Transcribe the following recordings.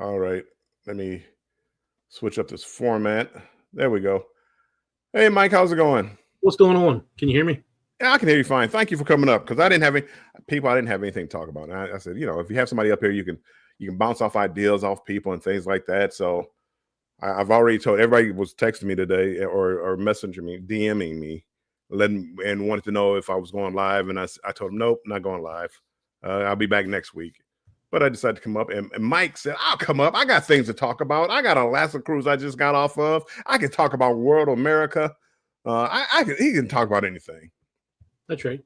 All right. Let me switch up this format. There we go. Hey, Mike, how's it going? What's going on? Can you hear me? Yeah, I can hear you fine. Thank you for coming up because I didn't have any people. I didn't have anything to talk about. And I said, if you have somebody up here, you can bounce off ideas off people and things like that. So I've already told everybody was texting me today or messaging me, DMing me, and wanted to know if I was going live. And I told them, nope, not going live. I'll be back next week. But I decided to come up, and Mike said, I'll come up. I got things to talk about. I got an Alaska cruise I just got off of. I can talk about World America. He can talk about anything. That's right.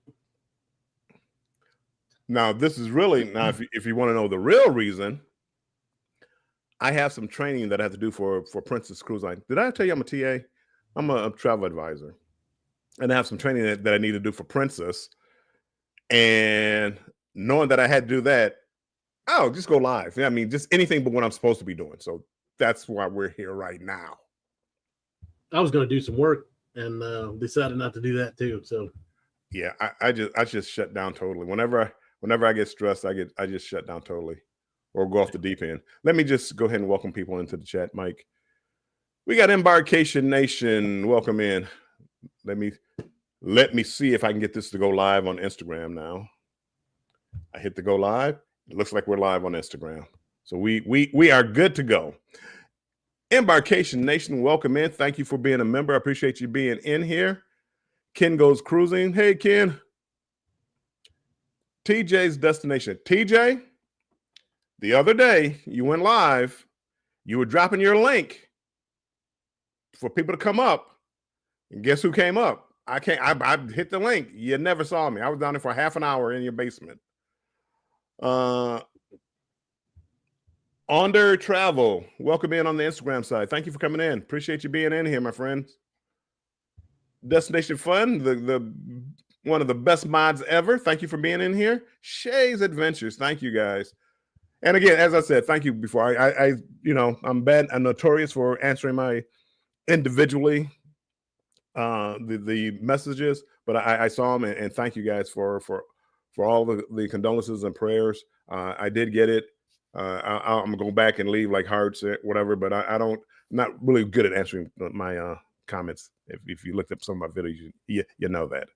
Now, this is really, now if you want to know the real reason, I have some training that I have to do for Princess Cruise Line. Did I tell you I'm a TA? I'm a travel advisor. And I have some training that I need to do for Princess. And knowing that I had to do that, oh, just go live. I mean, just anything but what I'm supposed to be doing. So that's why we're here right now. I was going to do some work and decided not to do that too. So yeah, I just shut down totally. Whenever I get stressed, I just shut down totally or go off the deep end. Let me just go ahead and welcome people into the chat, Mike. We got Embarkation Nation. Welcome in. Let me see if I can get this to go live on Instagram now. I hit the go live. It looks like we're live on Instagram. So we are good to go. Embarkation Nation, welcome in. Thank you for being a member. I appreciate you being in here. Ken Goes Cruising. Hey, Ken. TJ's Destination. TJ, the other day you went live. You were dropping your link for people to come up. And guess who came up? I hit the link. You never saw me. I was down there for half an hour in your basement. Onder Travel, welcome in on the Instagram side. Thank you for coming in. Appreciate you being in here, my friends. Destination Fun, the one of the best mods ever. Thank you for being in here. Shay's Adventures, thank you guys. And again, as I said, thank you before. I'm bad. I'm notorious for answering my individually the messages, but I saw them and thank you guys for all the condolences and prayers. I did get it. I'm gonna go back and leave like hearts, whatever. But I'm not really good at answering my comments. If you looked up some of my videos, you know that.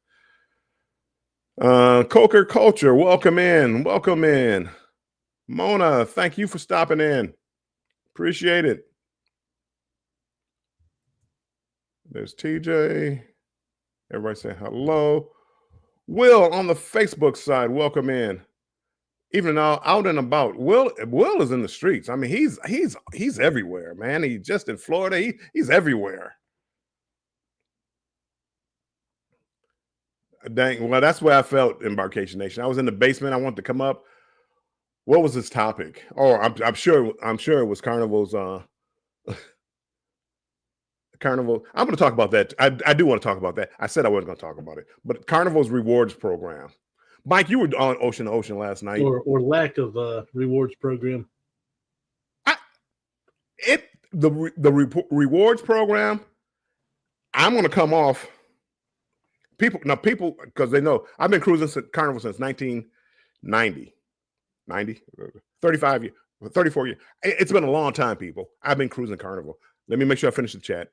Coker Culture, welcome in. Mona, thank you for stopping in. Appreciate it. There's TJ. Everybody say hello. Will on the Facebook side, welcome in. Even out and about, Will is in the streets. I mean, he's everywhere, man. He's just in Florida. He's everywhere. Dang, well, that's where I felt Embarkation Nation. I was in the basement. I wanted to come up. What was this topic? Oh, I'm sure it was Carnival's Carnival. I'm going to talk about that. I do want to talk about that. I said I wasn't going to talk about it, but Carnival's rewards program. Mike, you were on Ocean to Ocean last night. Or lack of rewards program. The rewards program, I'm going to come off. People, because they know I've been cruising Carnival since 1990. 35 years, 34 years. It's been a long time, people. I've been cruising Carnival. Let me make sure I finish the chat.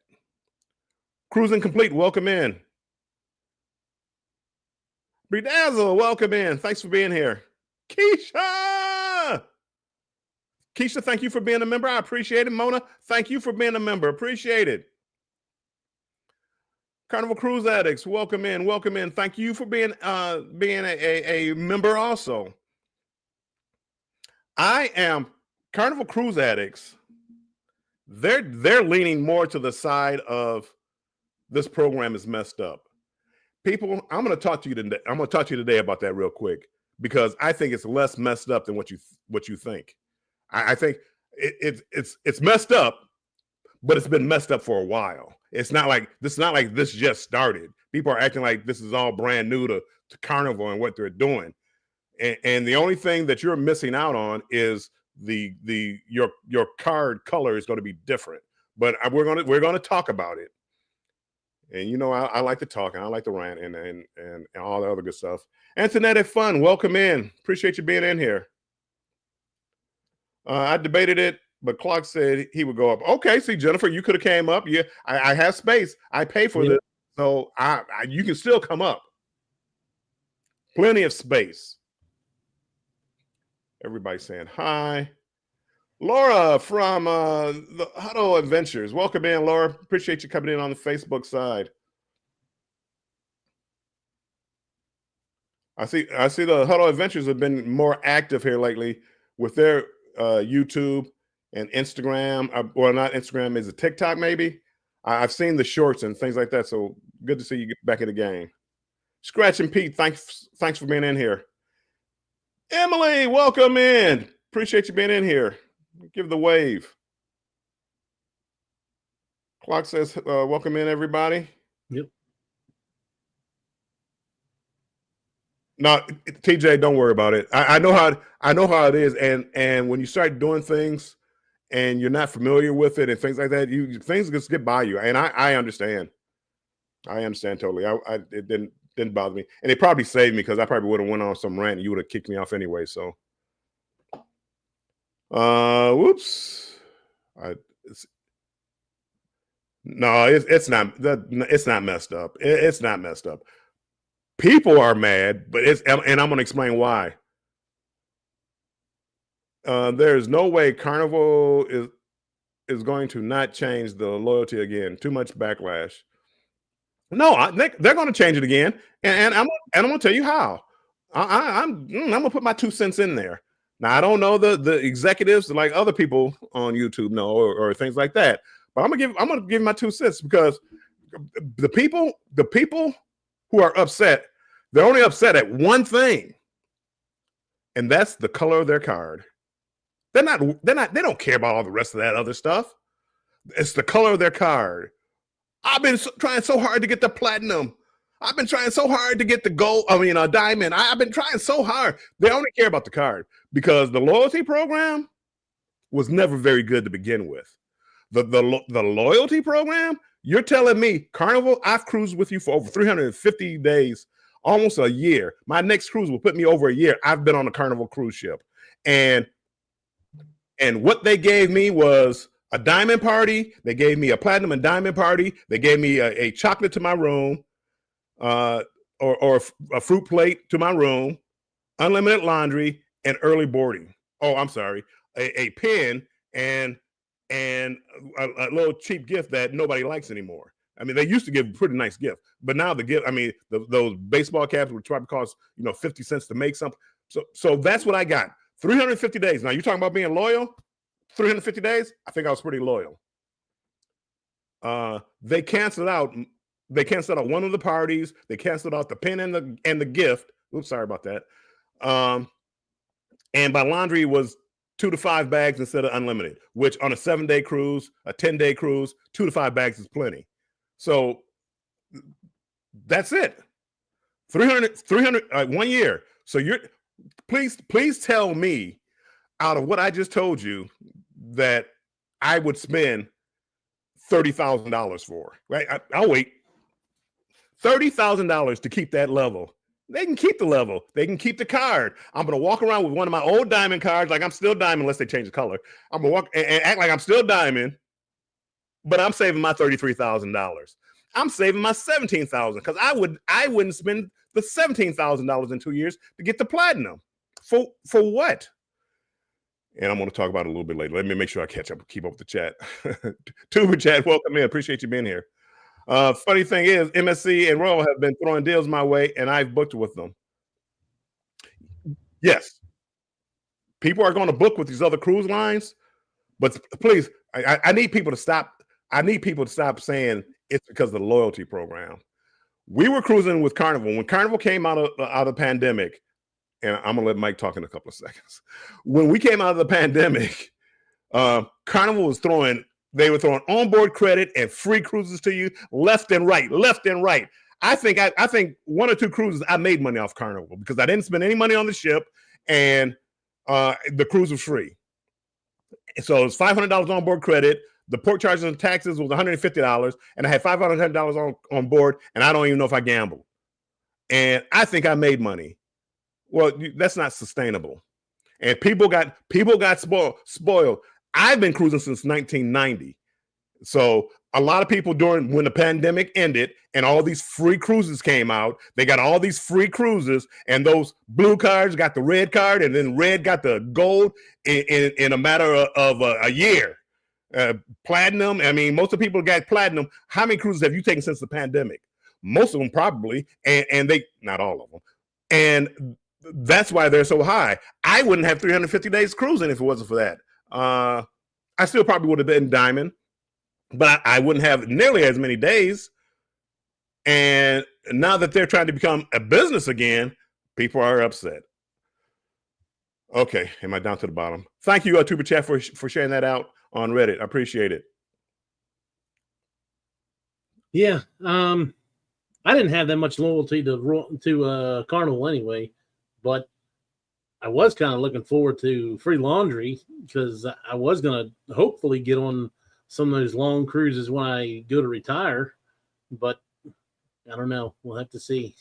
Cruising complete. Welcome in. Bedazzle, welcome in. Thanks for being here. Keisha, thank you for being a member. I appreciate it. Mona, thank you for being a member. Appreciate it. Carnival Cruise Addicts, welcome in. Thank you for being a member also. I am Carnival Cruise Addicts. They're leaning more to the side of this program is messed up. People, I'm going to talk to you today. I'm going to talk to you today about that real quick because I think it's less messed up than what you think. I think it's messed up, but it's been messed up for a while. It's not like this just started. People are acting like this is all brand new to Carnival and what they're doing. And the only thing that you're missing out on is your card color is going to be different. But we're going to talk about it. And I like to talk and I like to rant and all the other good stuff. Antoinette Fun, welcome in. Appreciate you being in here. I debated it. but Clark said he would go up. Okay, see, Jennifer, you could have came up. Yeah, I have space. I pay for this, so you can still come up. Plenty of space. Everybody saying hi. Laura from the Huddle Adventures. Welcome in, Laura. Appreciate you coming in on the Facebook side. I see the Huddle Adventures have been more active here lately with their YouTube and Instagram. Well, not Instagram, is it TikTok maybe? I've seen the shorts and things like that. So good to see you get back in the game. Scratch and Pete, thanks for being in here. Emily, welcome in. Appreciate you being in here. Give the wave. Clock says, welcome in, everybody. Yep. No, TJ, don't worry about it. I know how it is, and when you start doing things and you're not familiar with it and things like that, things just get by you. And I understand. I understand totally. It didn't bother me, and it probably saved me because I probably would have went on some rant and you would have kicked me off anyway. So, whoops. It's not messed up. It's not messed up. People are mad, but and I'm going to explain why. There's no way Carnival is going to not change the loyalty again. Too much backlash. No, they're going to change it again, and I'm going to tell you how. I'm going to put my 2 cents in there. Now I don't know the executives like other people on YouTube know or things like that, but I'm gonna give my 2 cents because the people who are upset, they're only upset at one thing, and that's the color of their card. They don't care about all the rest of that other stuff. It's the color of their card. I've been trying so hard to get the platinum. I've been trying so hard to get the gold. A diamond. I've been trying so hard. They only care about the card because the loyalty program was never very good to begin with. The loyalty program, you're telling me, Carnival, I've cruised with you for over 350 days, almost a year. My next cruise will put me over a year. I've been on a Carnival cruise ship. And what they gave me was a diamond party. They gave me a platinum and diamond party. They gave me a chocolate to my room, or a fruit plate to my room, unlimited laundry, and early boarding. Oh, I'm sorry, a pen and a little cheap gift that nobody likes anymore. I mean, they used to give a pretty nice gift, but now the gift, those baseball caps would try to cost 50 cents to make something. So that's what I got. 350 days. Now you're talking about being loyal. 350 days. I think I was pretty loyal. They canceled out one of the parties. They canceled out the pen and the gift. Oops, sorry about that. And my laundry was 2 to 5 bags instead of unlimited, which on a 7-day cruise, a 10-day cruise, 2 to 5 bags is plenty. So that's it. 300 1 year. So please tell me out of what I just told you that I would spend $30,000 for, right? I'll wait. $30,000 to keep that level. They can keep the level. They can keep the card. I'm going to walk around with one of my old diamond cards like I'm still diamond unless they change the color. I'm going to walk and act like I'm still diamond, but I'm saving my $33,000. I'm saving my $17,000 because I wouldn't spend the $17,000 in 2 years to get the platinum. For what? And I'm going to talk about it a little bit later. Let me make sure I keep up with the chat. Tuber chat, welcome in. Appreciate you being here. Funny thing is, MSC and Royal have been throwing deals my way, and I've booked with them. Yes, people are going to book with these other cruise lines, but please, I need people to stop. I need people to stop saying it's because of the loyalty program. We were cruising with Carnival when Carnival came out of the pandemic, and I'm gonna let Mike talk in a couple of seconds. When we came out of the pandemic, Carnival was throwing onboard credit and free cruises to you left and right. I think 1 or 2 cruises I made money off Carnival because I didn't spend any money on the ship and the cruise was free. So it's $500 onboard credit. The port charges and taxes was $150, and I had $500 on board, and I don't even know if I gambled. And I think I made money. Well, that's not sustainable. And people got spoiled. I've been cruising since 1990. So a lot of people when the pandemic ended and all these free cruises came out, they got all these free cruises, and those blue cards got the red card, and then red got the gold in a matter of a year. Platinum, I mean, most of the people got platinum. How many cruises have you taken since the pandemic? Most of them probably, and they, not all of them. And that's why they're so high. I wouldn't have 350 days cruising if it wasn't for that. I still probably would have been diamond, but I wouldn't have nearly as many days. And now that they're trying to become a business again, people are upset. Okay, am I down to the bottom? Thank you, Tuber Chat, for sharing that out on Reddit. I appreciate it. Yeah, I didn't have that much loyalty to Carnival anyway, but I was kind of looking forward to free laundry because I was going to hopefully get on some of those long cruises when I go to retire, but I don't know. We'll have to see.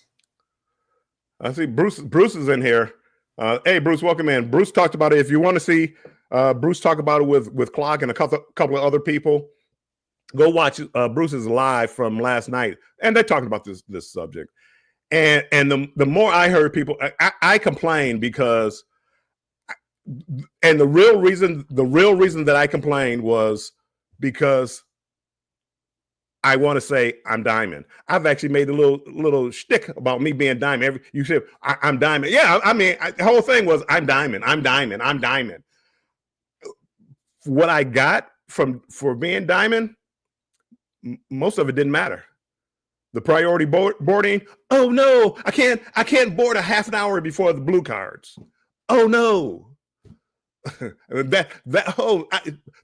I see Bruce is in here. Hey, Bruce, welcome in. Bruce talked about it. If you want to see Bruce talk about it with Clark and a couple of other people, go watch Bruce's live from last night, and they're talking about this subject. And the more I heard people, I complained because, and the real reason that I complained was because I want to say I'm diamond. I've actually made a little shtick about me being diamond. You said I'm diamond. Yeah, I mean, the whole thing was I'm diamond. I'm diamond. I'm diamond. What I got for being diamond, most of it didn't matter. The priority boarding. Oh no, I can't board a half an hour before the blue cards. Oh no. that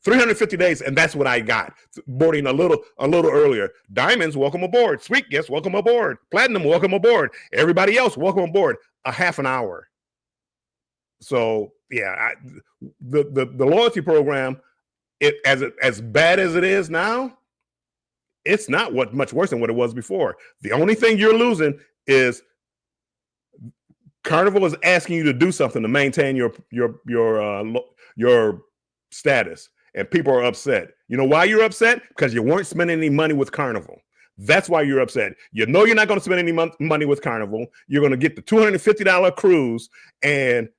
350 days, and that's what I got. Boarding a little earlier. Diamonds, welcome aboard. Sweet guests, welcome aboard. Platinum, welcome aboard. Everybody else, welcome aboard. A half an hour. So yeah, the loyalty program, as bad as it is now, it's not much worse than what it was before. The only thing you're losing is Carnival is asking you to do something to maintain your status, and people are upset. You know why you're upset? Because you weren't spending any money with Carnival. That's why you're upset. You know you're not going to spend any money with Carnival. You're going to get the $250 cruise and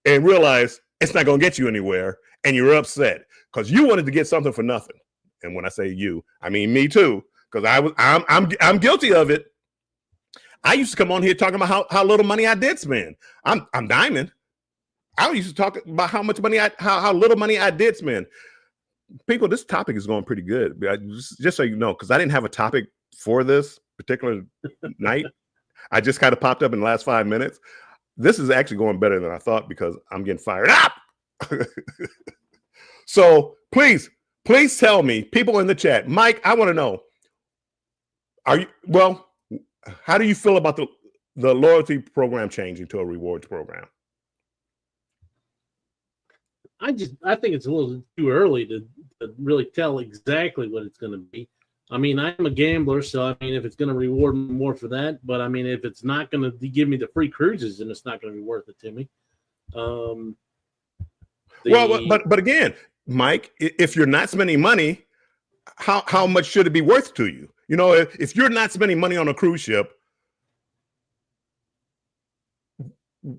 realize it's not going to get you anywhere, and you're upset because you wanted to get something for nothing. And when I say you, I mean me too, because I'm guilty of it. I used to come on here talking about how little money I did spend. I'm diamond. I used to talk about how much money how little money I did spend. People, this topic is going pretty good. Just so you know, because I didn't have a topic for this particular night. I just kind of popped up in the last 5 minutes. This is actually going better than I thought because I'm getting fired up. So please tell me, people in the chat, Mike, I want to know, how do you feel about the loyalty program changing to a rewards program? I think it's a little too early to really tell exactly what it's going to be. I mean, I'm a gambler, so I mean, if it's going to reward me more for that, but I mean, if it's not going to give me the free cruises, then it's not going to be worth it to me. But again, Mike, if you're not spending money, how much should it be worth to you? You know, if you're not spending money on a cruise ship,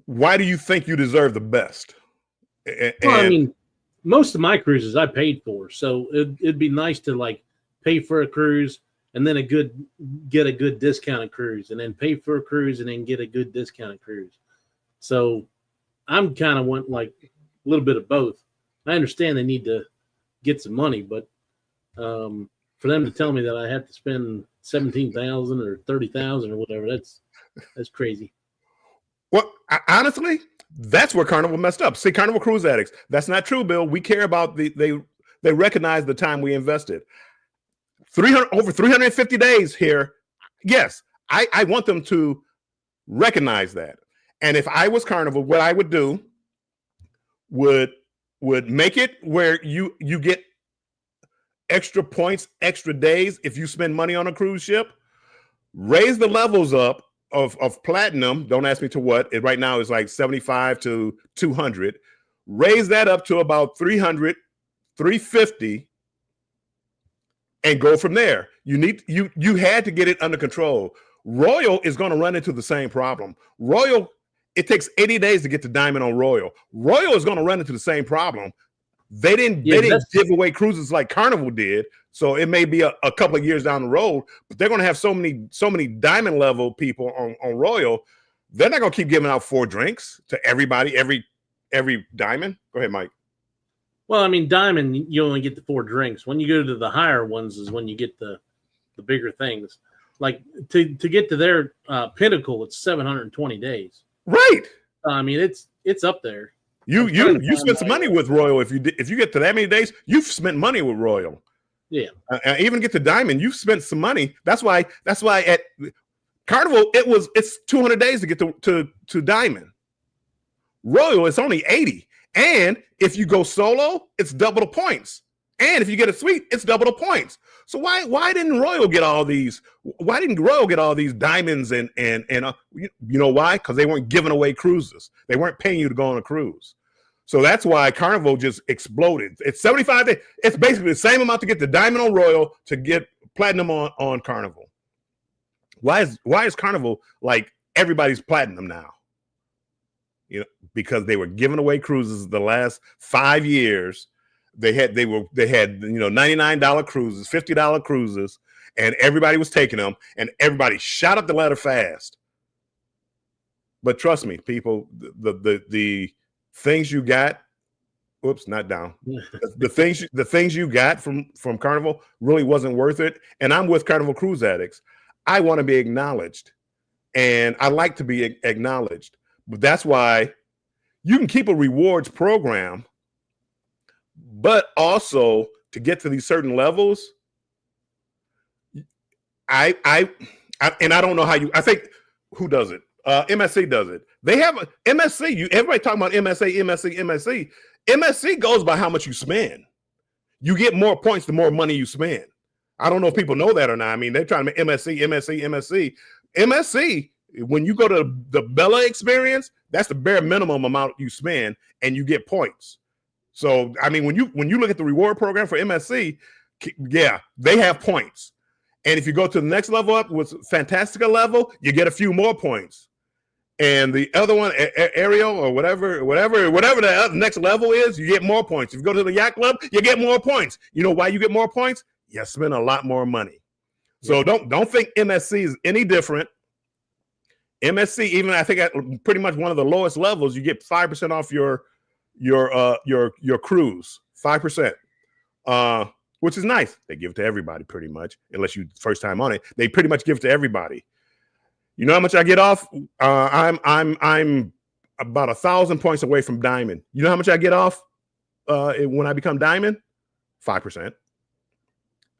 why do you think you deserve the best? Well, I mean, most of my cruises I paid for, so it'd be nice to like pay for a cruise and then get a good discounted cruise, and then pay for a cruise and then get a good discounted cruise. So I'm kind of want like a little bit of both. I understand they need to get some money, but for them to tell me that I have to spend $17,000 or $30,000 or whatever, that's crazy. Well, honestly, that's where Carnival messed up. See, Carnival Cruise Addicts, that's not true, Bill. We care about they recognize the time we invested. Over 350 days here. Yes, I want them to recognize that. And if I was Carnival, what I would do would make it where you get extra points, extra days if you spend money on a cruise ship. Raise the levels up of platinum. Don't ask me to what. It right now is like 75 to 200. Raise that up to about 300 350, and go from there. You had to get it under control. Royal is going to run into the same problem. Royal, it takes 80 days to get to diamond on Royal. Royal is going to run into the same problem. They didn't give away cruises like Carnival did, so it may be a couple of years down the road, but they're going to have so many diamond level people on Royal. They're not going to keep giving out 4 drinks to everybody every diamond. Go ahead, Mike. Well, I mean, diamond, you only get the 4 drinks. When you go to the higher ones is when you get the bigger things. Like to get to their pinnacle, it's 720 days. Right. I mean, it's up there. You spent some money with Royal. If you get to that many days, you've spent money with Royal. Yeah. Even get to diamond, you've spent some money. That's why at Carnival it's 200 days to get to diamond. Royal, it's only 80. And if you go solo, it's double the points. And if you get a suite, it's double the points. So why didn't Royal get all these? Why didn't Royal get all these diamonds and you know why? Because they weren't giving away cruises. They weren't paying you to go on a cruise. So that's why Carnival just exploded. It's 75 days. It's basically the same amount to get the diamond on Royal to get platinum on Carnival. Why is Carnival like everybody's platinum now? You know, because they were giving away cruises the last 5 years. They had $99 cruises, $50 cruises, and everybody was taking them, and everybody shot up the ladder fast. But trust me, people, the things you got, whoops, not down. the things you got from Carnival really wasn't worth it. And I'm with Carnival Cruise Addicts. I want to be acknowledged, and I like to be acknowledged. But that's why you can keep a rewards program, but also to get to these certain levels, I don't know how you. I think who does it? MSC does it. They have a MSC. Everybody talking about MSC. MSC goes by how much you spend. You get more points the more money you spend. I don't know if people know that or not. I mean, they're trying to make MSC. When you go to the Bella experience, that's the bare minimum amount you spend, and you get points. So, I mean, when you look at the reward program for MSC, yeah, they have points. And if you go to the next level up with Fantastica level, you get a few more points. And the other one, Ariel or whatever the next level is, you get more points. If you go to the Yacht Club, you get more points. You know why you get more points? You spend a lot more money. So don't think MSC is any different. MSC, even I think at pretty much one of the lowest levels, you get 5% off your cruise, 5%, which is nice. They give it to everybody pretty much, unless you first time on it. They pretty much give it to everybody. You know how much I get off? I'm about 1,000 points away from diamond. You know how much I get off when I become diamond? 5%.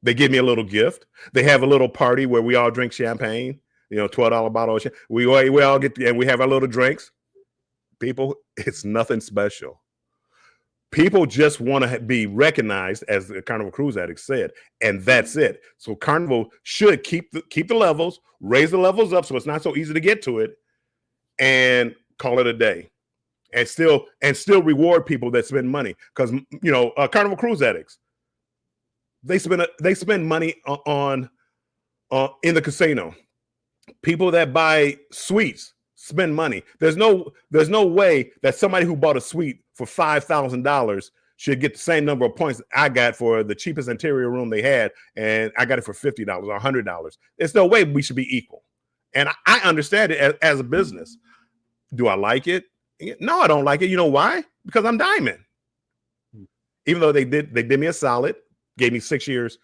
They give me a little gift. They have a little party where we all drink champagne. $12 bottle of champagne. We all get and we have our little drinks. People, it's nothing special. People just want to be recognized, as the Carnival Cruise Addicts said, and that's it. So Carnival should keep the levels, raise the levels up so it's not so easy to get to it, and call it a day, and still reward people that spend money, because Carnival Cruise Addicts, they spend money on in the casino. People that buy suites spend money. There's no way that somebody who bought a suite for $5,000 should get the same number of points I got for the cheapest interior room they had, and I got it for $50 or $100. There's no way we should be equal. And I understand it as a business. Do I like it? No, I don't like it. You know why? Because I'm diamond. Even though they did me a solid, gave me 6 years.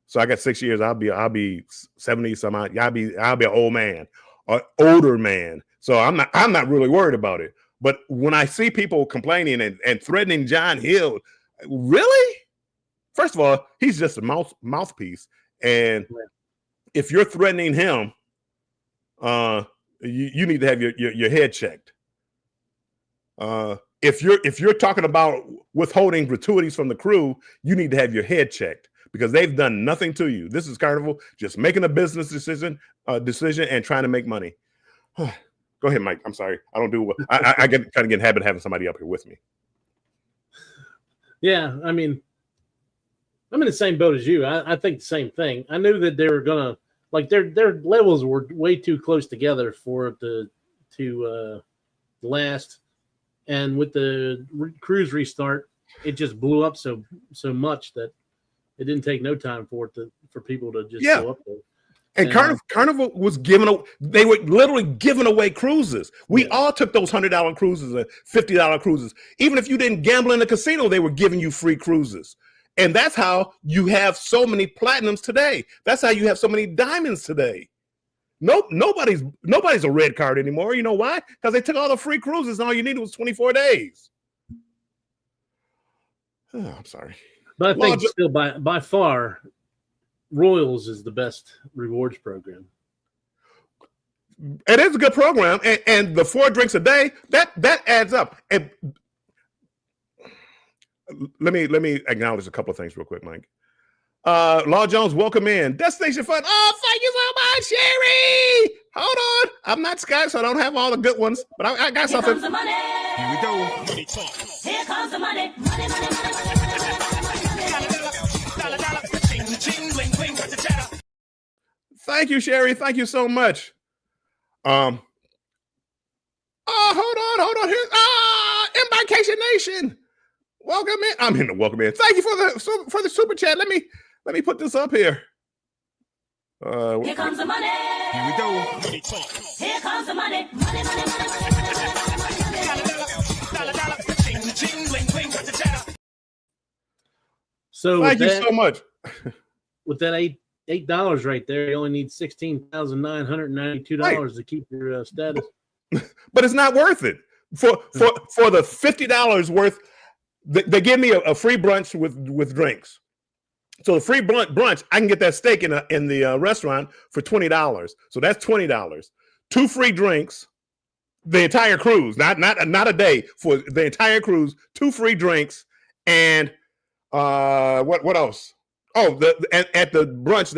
So I got 6 years. I'll be 70 some odd. I'll be an old man, an older man. So I'm not really worried about it. But when I see people complaining and threatening John Hill, really? First of all, he's just a mouthpiece. And if you're threatening him, you need to have your head checked. If you're talking about withholding gratuities from the crew, you need to have your head checked, because they've done nothing to you. This is Carnival just making a business decision and trying to make money. Go ahead, Mike. I'm sorry. I don't do well. I get in the habit of having somebody up here with me. Yeah, I mean, I'm in the same boat as you. I think the same thing. I knew that they were gonna like their levels were way too close together for it to last. And with the cruise restart, it just blew up so much that it didn't take no time for people to just go up there. And Carnival was they were literally giving away cruises. We all took those $100 cruises and $50 cruises. Even if you didn't gamble in the casino, they were giving you free cruises. And that's how you have so many platinums today. That's how you have so many diamonds today. Nobody's a red card anymore. You know why? Because they took all the free cruises and all you needed was 24 days. Oh, I'm sorry. But I think still by far, Royals is the best rewards program. It is a good program, and the 4 drinks a day that adds up. And let me acknowledge a couple of things real quick, Mike. Law Jones, welcome in. Destination Fun. Oh, thank you so much, Sherry. Hold on, I'm not Scott, so I don't have all the good ones, but I got something. Here comes the money. Here we go. Money talk. Here comes the money. Money. Thank you, Sherry. Thank you so much. Oh, hold on. Here's Embarkation Nation. Welcome in. I'm in the welcome in. Thank you for the super chat. Let me put this up here. Here comes the money. Here we go. Money talk. Here comes the money. So thank you so much. With that $8 right there, you only need $16,992 to keep your status. But it's not worth it. For the $50 worth, they give me a free brunch with drinks. So the free brunch, I can get that steak in the restaurant for $20. So that's $20. 2 free drinks, the entire cruise, not a day, for the entire cruise. 2 free drinks, and what else? Oh, at the brunch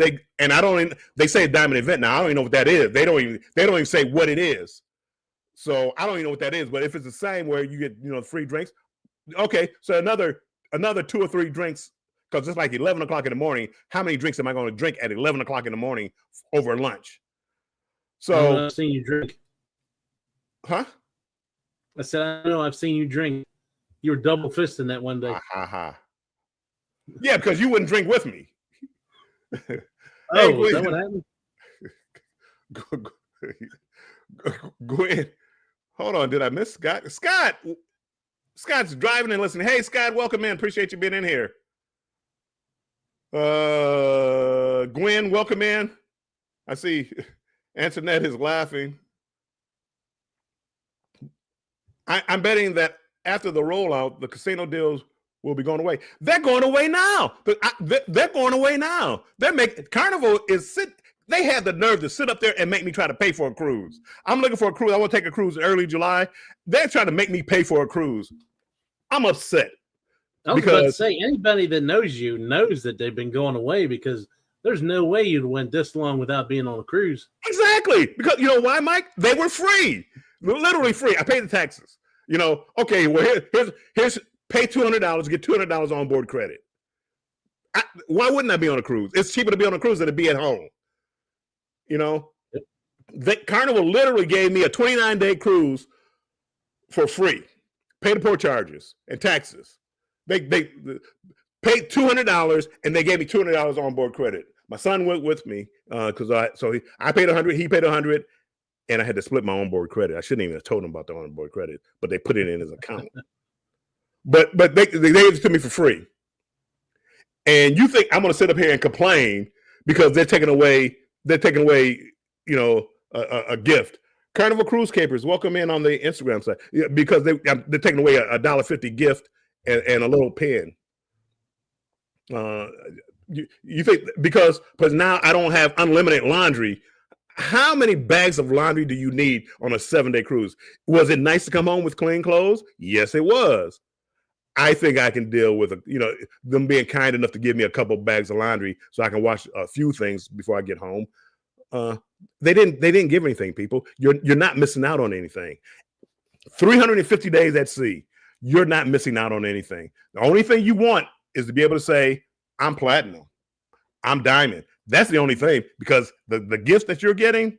they say diamond event now. I don't even know what that is. They don't even say what it is. So I don't even know what that is. But if it's the same where you get free drinks, okay. So another 2 or 3 drinks, because it's like 11 o'clock in the morning. How many drinks am I going to drink at 11 o'clock in the morning over lunch? So I've seen you drink. Huh? I said, I know, I've seen you drink. You were double fisting that one day. Yeah, because you wouldn't drink with me. Oh, is that what happened? Gwen, hold on. Did I miss Scott? Scott's driving and listening. Hey, Scott, welcome in. Appreciate you being in here. Gwen, welcome in. I see Antoinette is laughing. I'm betting that after the rollout, the casino deals will be going away. They're going away now. They're going away now. Carnival they had the nerve to sit up there and make me try to pay for a cruise. I'm looking for a cruise. I want to take a cruise in early July. They're trying to make me pay for a cruise. I'm upset. I was about to say, anybody that knows you knows that they've been going away, because there's no way you'd went this long without being on a cruise. Exactly. Because you know why, Mike? They were free. Literally free. I paid the taxes. Okay, well, here's pay $200, get $200 on board credit. Why wouldn't I be on a cruise? It's cheaper to be on a cruise than to be at home. Carnival literally gave me a 29-day cruise for free. Pay the port charges and taxes. They paid $200 and they gave me $200 on board credit. My son went with me because I paid $100, he paid $100, and I had to split my onboard credit. I shouldn't even have told him about the onboard credit, but they put it in his account. But they gave it to me for free. And you think I'm going to sit up here and complain because they're taking away a gift? Carnival Cruise Capers, welcome in on the Instagram side, because they're taking away a $1.50 gift and a little pen. You think because now I don't have unlimited laundry. How many bags of laundry do you need on a 7-day cruise? Was it nice to come home with clean clothes? Yes, it was. I think I can deal with them being kind enough to give me a couple bags of laundry so I can wash a few things before I get home. They didn't give anything, people. You're not missing out on anything. 350 days at sea. You're not missing out on anything. The only thing you want is to be able to say, I'm platinum, I'm diamond. That's the only thing, because the gifts that you're getting,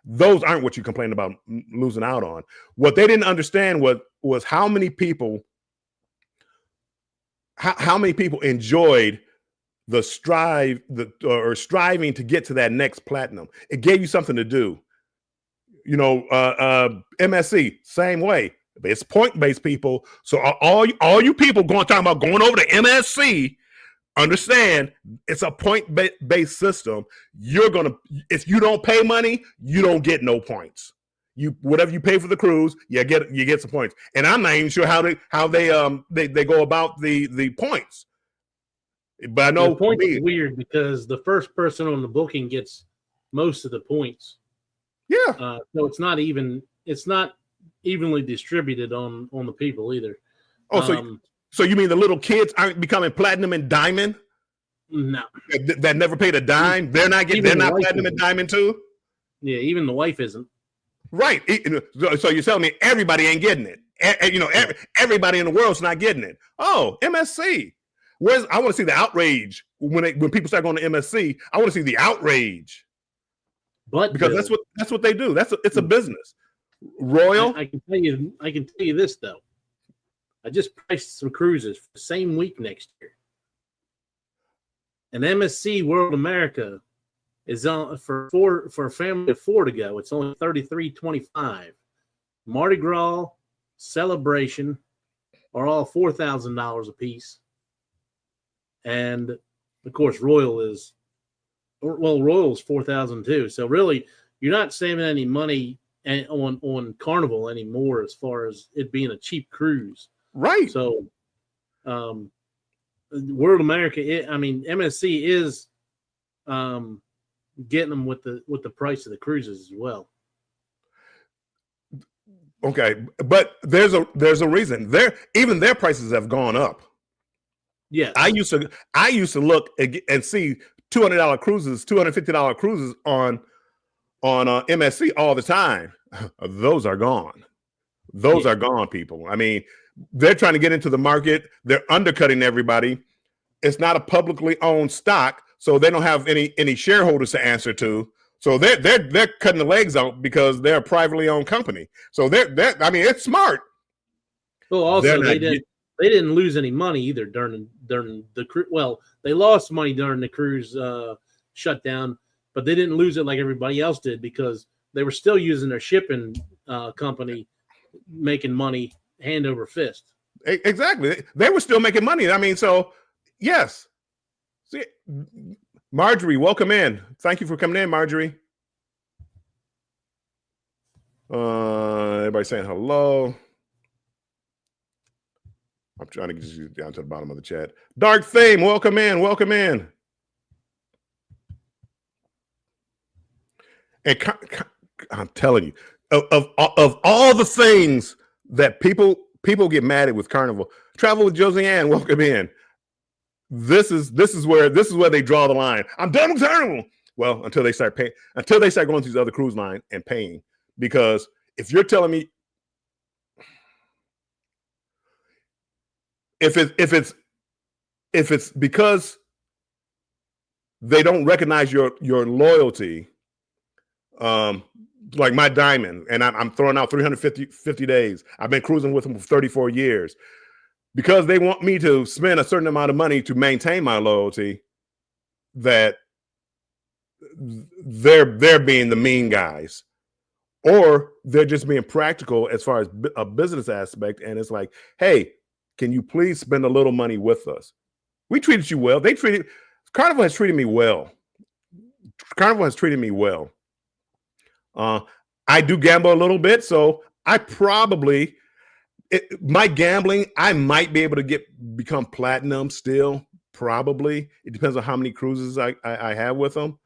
those aren't what you complain about losing out on. What they didn't understand was how many people enjoyed the striving to get to that next platinum. It gave you something to do. MSC, same way. It's point-based people. So all you people talking about going over to MSC, understand it's a point-based system. If you don't pay money, you don't get no points. Whatever you pay for the cruise, you get some points. And I'm not even sure how they go about the points. But I know the points is weird because the first person on the booking gets most of the points. Yeah. So it's not evenly distributed on the people either. Oh, so you mean the little kids aren't becoming platinum and diamond? No. That never paid a dime? They're not platinum and diamond too? Yeah, even the wife isn't. Right. So you're telling me everybody ain't getting it. Everybody in the world's not getting it. Oh, MSC. I want to see the outrage when people start going to MSC. I want to see the outrage. But because that's what they do. It's a business. Royal. I can tell you this though. I just priced some cruises for the same week next year. An MSC World America is on for a family of 4 to go. It's only $33.25. Mardi Gras, Celebration are all $4,000 a piece, and of course Royal is $4,000 too. So really, you're not saving any money on Carnival anymore as far as it being a cheap cruise. Right. So, World America, MSC is getting them with the price of the cruises as well. Okay, but there's a reason. Even their prices have gone up. Yeah, I used to look and see $200 cruises, $250 cruises on MSC all the time. Those are gone. Those are gone, people. I mean, they're trying to get into the market. They're undercutting everybody. It's not a publicly owned stock, so they don't have any shareholders to answer to. So they're cutting the legs out because they're a privately owned company. So it's smart. Well, also they didn't lose any money either during the cruise. Well, they lost money during the cruise shutdown, but they didn't lose it like everybody else did because they were still using their shipping company, making money hand over fist. Exactly. They were still making money. I mean, so yes. See, Marjorie, welcome in. Thank you for coming in, Marjorie. Everybody saying hello. I'm trying to get you down to the bottom of the chat. Dark Fame, welcome in. Welcome in. And I'm telling you, of all the things that people get mad at with Carnival, Travel with Josiane, welcome in. This is where they draw the line. I'm done with Carnival. Well, until they start going to these other cruise line and paying. Because if you're telling me if it's because they don't recognize your loyalty, like my diamond, and I'm throwing out 350 days. I've been cruising with them for 34 years. Because they want me to spend a certain amount of money to maintain my loyalty, that they're being the mean guys, or they're just being practical as far as a business aspect. And it's like, hey, can you please spend a little money with us? We treated you well. Carnival has treated me well. Carnival has treated me well. I do gamble a little bit, so I probably. My gambling, I might be able to become platinum still, probably. It depends on how many cruises I have with them.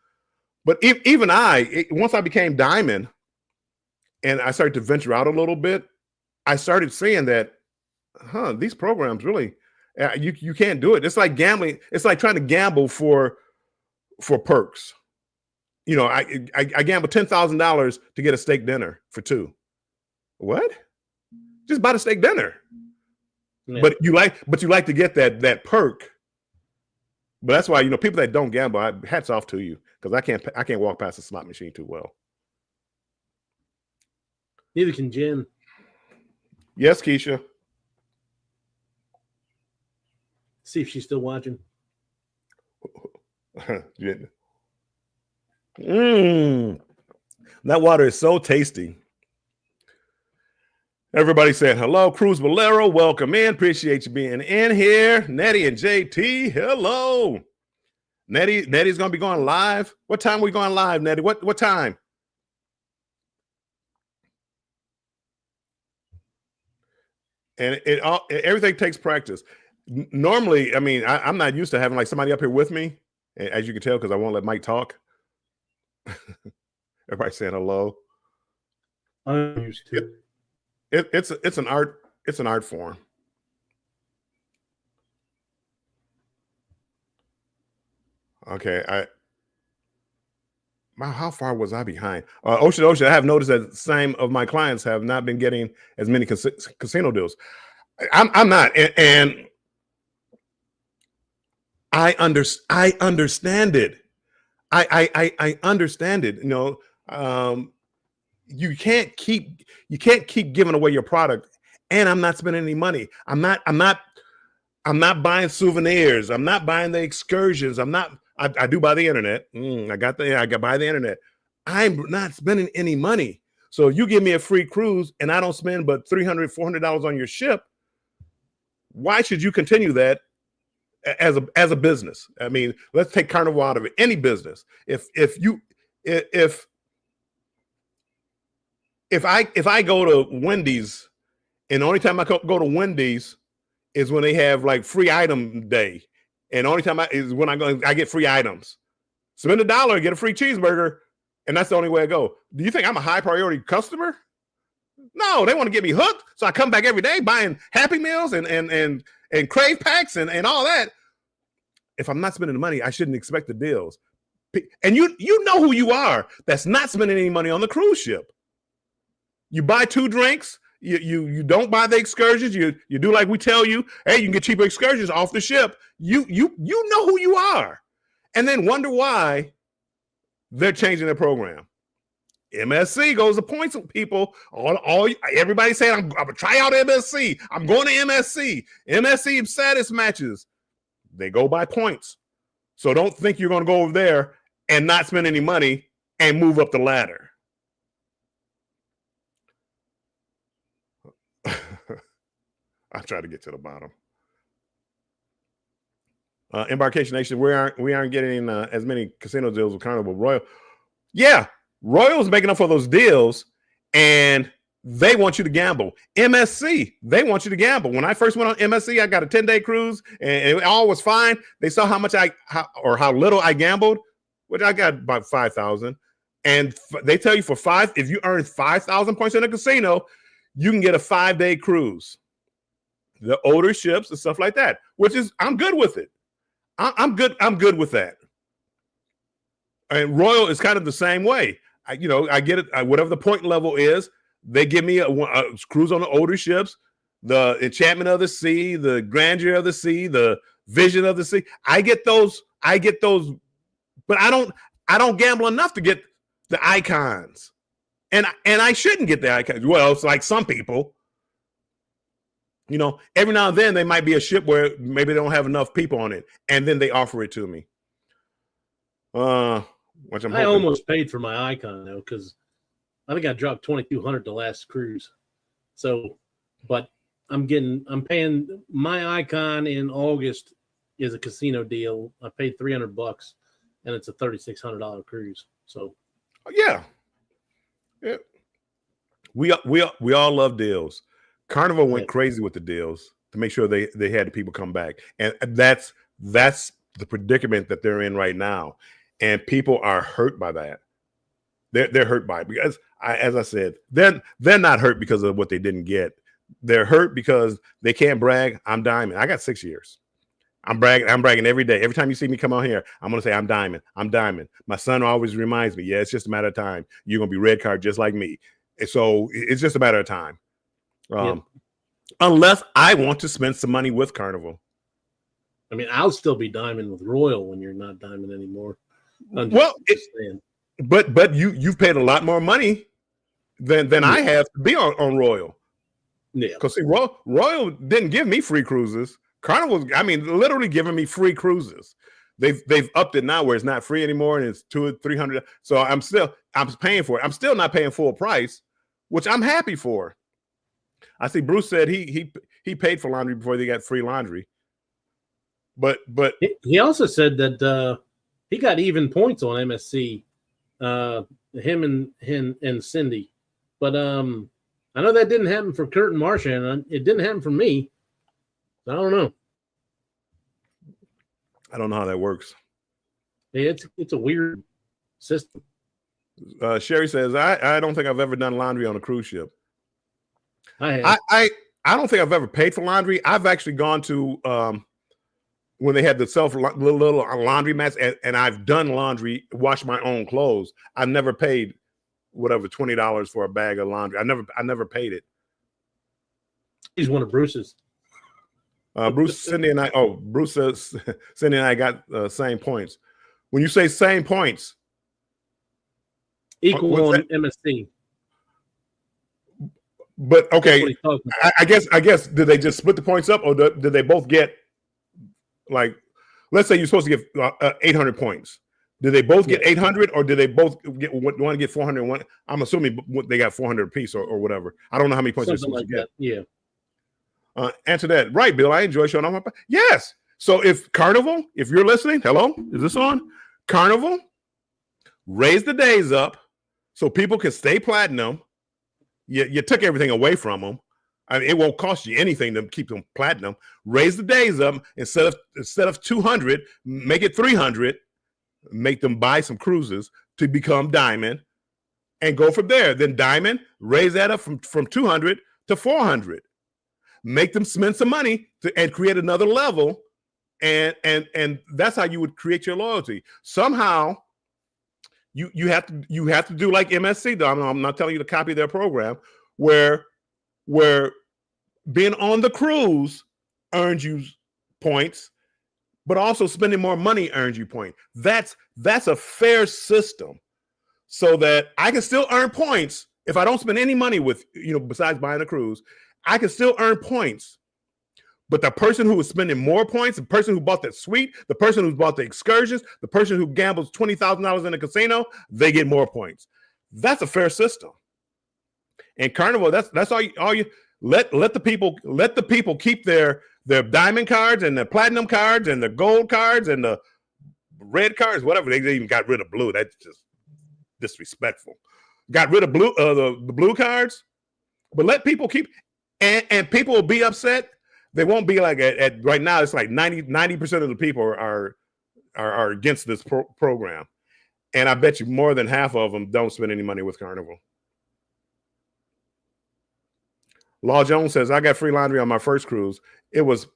But once I became diamond and I started to venture out a little bit, I started seeing that, these programs really, you can't do it. It's like gambling. It's like trying to gamble for perks. I gambled $10,000 to get a steak dinner for 2. What? Just buy the steak dinner. Yeah. But you like to get that perk But that's why, people that don't gamble, hats off to you, because I can't walk past a slot machine too well. Neither can Jen. Yes, Keisha. See if she's still watching. That water is so tasty. Everybody saying hello. Cruz Valero, welcome in. Appreciate you being in here. Nettie and JT, hello. Nettie's gonna be going live. What time are we going live, Nettie? What time? And everything takes practice. Normally, I mean, I'm not used to having like somebody up here with me, as you can tell, because I won't let Mike talk. Everybody saying hello. I'm used to it. It's an art form. Okay, how far was I behind? Ocean, I have noticed that some of my clients have not been getting as many casino deals. I'm not, and I understand it. I understand it. You can't keep giving away your product, and I'm not spending any money. I'm not buying souvenirs. I'm not buying the excursions. I do buy the internet. I buy the internet. I'm not spending any money. So you give me a free cruise and I don't spend but $300, $400 on your ship. Why should you continue that as a business? I mean, let's take Carnival out of it. Any business. If I go to Wendy's, and the only time I go to Wendy's is when they have like free item day. And the only time is when I get free items. Spend $1, get a free cheeseburger, and that's the only way I go. Do you think I'm a high priority customer? No, they want to get me hooked. So I come back every day buying Happy Meals and Crave Packs and all that. If I'm not spending the money, I shouldn't expect the deals. And you know who you are that's not spending any money on the cruise ship. You buy 2 drinks. You don't buy the excursions. You do like we tell you. Hey, you can get cheaper excursions off the ship. You know who you are, and then wonder why they're changing their program. MSC goes to points with people. Everybody saying I'm gonna try out MSC. I'm going to MSC. MSC status matches. They go by points. So don't think you're gonna go over there and not spend any money and move up the ladder. I try to get to the bottom. Embarkation Nation, we aren't getting as many casino deals with Carnival. Royal. Yeah, Royal's making up for those deals, and they want you to gamble. MSC, they want you to gamble. When I first went on MSC, I got a 10-day cruise, and it all was fine. They saw how little I gambled, which I got about 5,000. And they tell you if you earn 5,000 points in a casino, you can get a 5-day cruise. The older ships and stuff like that, which is, I'm good with it. I'm good with that. And Royal is kind of the same way. I get it. Whatever the point level is, they give me a cruise on the older ships, the enchantment of the sea, the grandeur of the sea, the vision of the sea. I get those, but I don't gamble enough to get the icons. And I shouldn't get the icons. Well, it's like some people. Every now and then they might be a ship where maybe they don't have enough people on it, and then they offer it to me. Which I almost paid for my icon though, because I think I dropped $2,200 the last cruise. So, but I'm paying my icon in August is a casino deal. I paid $300, and it's a $3,600 cruise. So, yeah. We all love deals. Carnival went crazy with the deals to make sure they had the people come back. And that's the predicament that they're in right now. And people are hurt by that. They're hurt by it because, as I said, they're not hurt because of what they didn't get. They're hurt because they can't brag. I'm diamond. I got 6 years. I'm bragging every day. Every time you see me come out here, I'm going to say, I'm diamond. I'm diamond. My son always reminds me, yeah, it's just a matter of time. You're going to be red card just like me. And so it's just a matter of time. Unless I want to spend some money with Carnival. I mean, I'll still be diamond with Royal when you're not diamond anymore. Well, but you've paid a lot more money than I have to be on Royal. Yeah, because see, Royal didn't give me free cruises. Carnival's, I mean, literally giving me free cruises. They've upped it now where it's not free anymore and it's $200 or $300. So I'm paying for it. I'm still not paying full price, which I'm happy for. I see Bruce said he paid for laundry before they got free laundry. But he also said that he got even points on MSC, him and Cindy. But I know that didn't happen for Kurt and Marsha, and it didn't happen for me. I don't know. I don't know how that works. Yeah, it's a weird system. Sherry says, I don't think I've ever done laundry on a cruise ship. I have. I don't think I've ever paid for laundry. I've actually gone to when they had the little laundry mats, and I've done laundry, washed my own clothes. I've never paid whatever $20 for a bag of laundry. I never paid it. He's one of Bruce's. Bruce, Cindy, and I. Oh, Bruce says Cindy and I got same points. When you say same points, equal on MSC. But okay, I guess did they just split the points up, or did they both get, like, let's say you're supposed to get 800 points. Did they both get 800, or did they both want to get 400? One, I'm assuming they got 400 apiece or whatever. I don't know how many points they're supposed to get. Yeah. Answer that. Right, Bill. I enjoy showing off my. Yes. So if Carnival, if you're listening, hello, is this on? Carnival, raise the days up so people can stay platinum. You took everything away from them. I mean, it won't cost you anything to keep them platinum. Raise the days up instead of 200, make it 300. Make them buy some cruises to become diamond, and go from there. Then diamond, raise that up from 200 to 400. Make them spend some money and create another level, and that's how you would create your loyalty. Somehow, you have to do like MSC. Though I'm not telling you to copy their program, where being on the cruise earns you points, but also spending more money earns you points. That's a fair system, so that I can still earn points if I don't spend any money with, besides buying a cruise. I can still earn points, but the person who is spending more points, the person who bought that suite, the person who bought the excursions, the person who gambles $20,000 in a casino, they get more points. That's a fair system. And Carnival, that's all you let the people keep their diamond cards and their platinum cards and the gold cards and the red cards, whatever. They even got rid of blue. That's just disrespectful. Got rid of blue, the blue cards, but let people keep. And people will be upset. They won't be like at right now. It's like 90% of the people are against this program, and I bet you more than half of them don't spend any money with Carnival. Law Jones says, I got free laundry on my first cruise. It was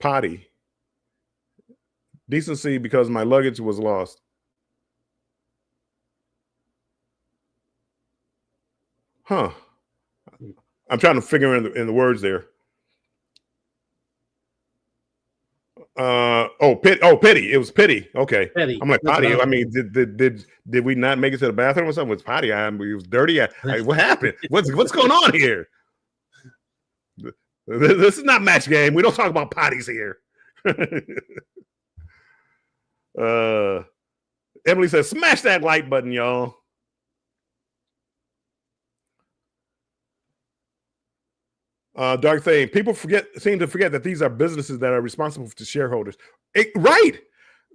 potty. Decency because my luggage was lost. Huh. I'm trying to figure in the words there. Pity. It was pity. Okay. Petty. I'm like, potty. I mean, did we not make it to the bathroom or something? It was potty. It was dirty. What happened? What's going on here? This is not match game. We don't talk about potties here. Emily says, smash that like button, y'all. Dark Thing, people seem to forget that these are businesses that are responsible to shareholders. Right.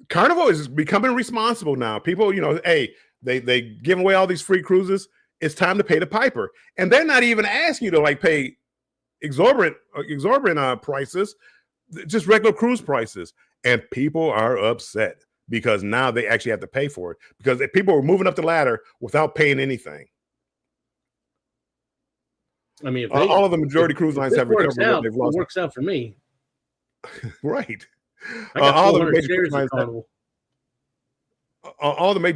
Carnival is becoming responsible now. People, hey, they give away all these free cruises. It's time to pay the piper. And they're not even asking you to pay exorbitant prices, just regular cruise prices. And people are upset because now they actually have to pay for it, because people were moving up the ladder without paying anything. I mean, all of the majority cruise lines have recovered what they've lost. It works out for me. Right. I got all the major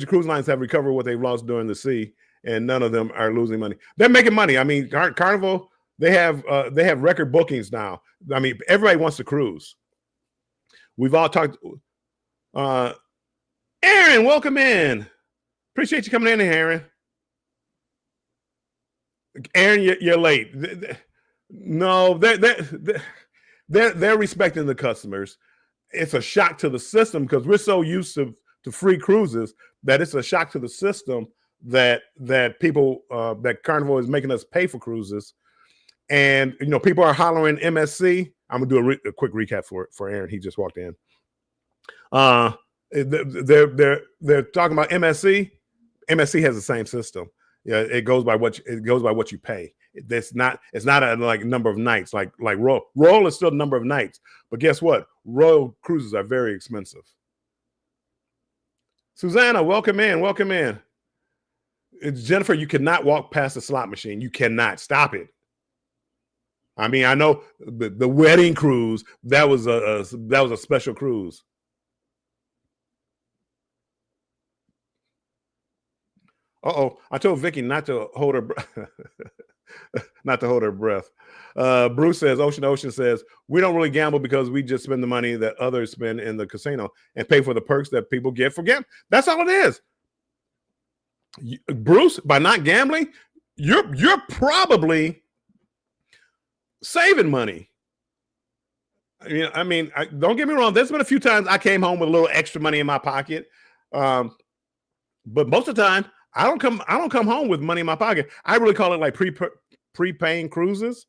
cruise lines have recovered what they've lost during the sea, and none of them are losing money. They're making money. I mean, Carnival, they have record bookings now. I mean, everybody wants to cruise. We've all talked. Aaron, welcome in. Appreciate you coming in, Aaron. Aaron, you're late. No, they're respecting the customers. It's a shock to the system because we're so used to free cruises that it's a shock to the system that people that Carnival is making us pay for cruises. And people are hollering MSC. I'm gonna do a quick recap for Aaron. He just walked in. They're talking about MSC. MSC has the same system. Yeah, it goes by what you pay. It's not a like number of nights like Royal is still the number of nights, but guess what? Royal cruises are very expensive. Susanna, welcome in. It's Jennifer. You cannot walk past the slot machine. You cannot stop it. I mean, I know the wedding cruise that was a special cruise. I told Vicky not to hold her breath. Bruce says, Ocean says, we don't really gamble because we just spend the money that others spend in the casino and pay for the perks that people get for gambling. That's all it is. Bruce, by not gambling, you're probably saving money. I mean, don't get me wrong. There's been a few times I came home with a little extra money in my pocket. But most of the time, I don't come home with money in my pocket. I really call it like prepaying cruises.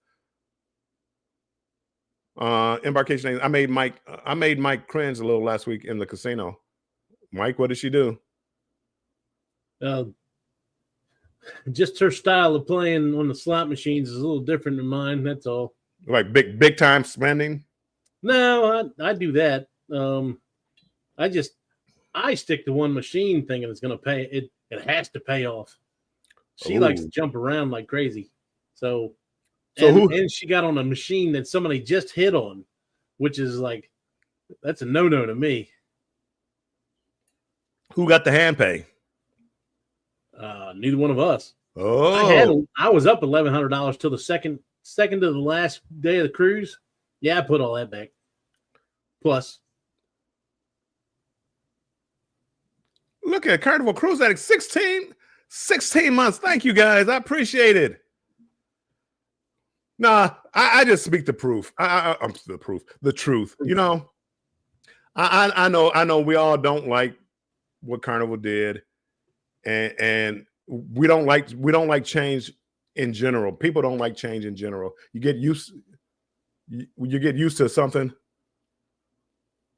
Embarkation. I made Mike cringe a little last week in the casino. Mike, what did she do? Just her style of playing on the slot machines is a little different than mine. That's all. Like big time spending? No, I do that. I stick to one machine thinking it's going to pay. It has to pay off. She likes to jump around like crazy. And she got on a machine that somebody just hit on, which is like, that's a no-no to me. Who got the hand pay? Neither one of us. Oh, I was up $1,100 till the second to the last day of the cruise. Yeah, I put all that back. Plus, look at Carnival Cruise Addict 16 months. Thank you guys. I appreciate it. Nah, I just speak the proof. I'm the truth. I know we all don't like what Carnival did, and we don't like change in general. People don't like change in general. You get used to something. I'm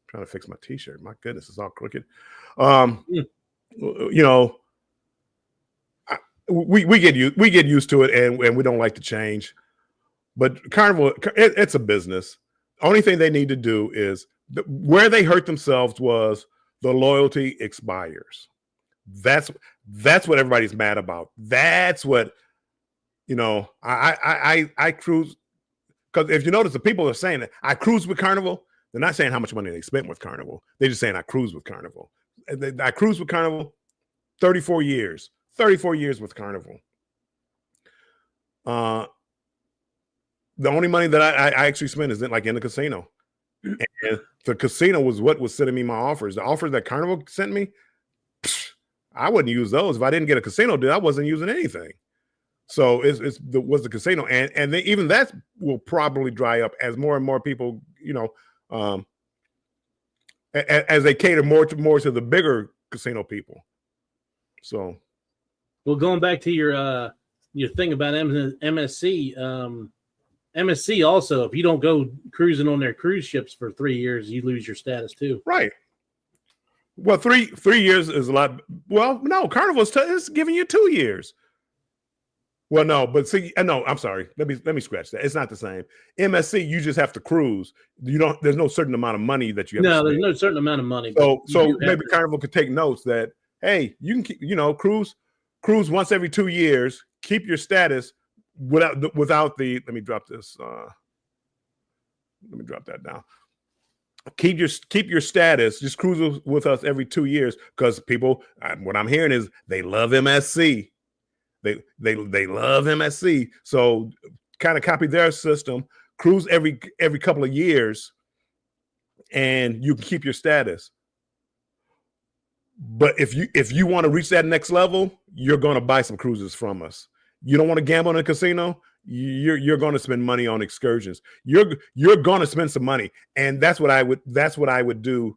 trying to fix my t-shirt. My goodness, it's all crooked. We get used to it, and we don't like to change. But Carnival, it's a business. Only thing they need to do is where they hurt themselves was the loyalty expires. That's what everybody's mad about. That's what I cruise, because if you notice, the people are saying that I cruise with Carnival. They're not saying how much money they spent with Carnival. They're just saying I cruise with Carnival. I cruise with Carnival 34 years. 34 years with Carnival. The only money that I actually spend is in the casino. And the casino was what was sending me my offers. The offers that Carnival sent me, I wouldn't use those. If I didn't get a casino deal, I wasn't using anything. So it was the casino. And then even that will probably dry up as more and more people, as they cater more to the bigger casino people. So, well, going back to your thing about MSC, MSC also, if you don't go cruising on their cruise ships for 3 years, you lose your status too. Right. Well, three years is a lot. Well, no, Carnival is giving you 2 years. Well, no, but see, no, I'm sorry. Let me scratch that. It's not the same. MSC, you just have to cruise. There's no certain amount of money that you have. No, there's no certain amount of money. So maybe Carnival could take notes that, hey, you can keep, cruise once every 2 years. Keep your status without the. Let me drop this. Let me drop that down. Keep your status. Just cruise with us every 2 years, because people. What I'm hearing is they love MSC. They love MSC. So kind of copy their system. Cruise every couple of years, and you can keep your status. But if you want to reach that next level, you're going to buy some cruises from us. You don't want to gamble in a casino, you're going to spend money on excursions. You're going to spend some money, and that's what I would do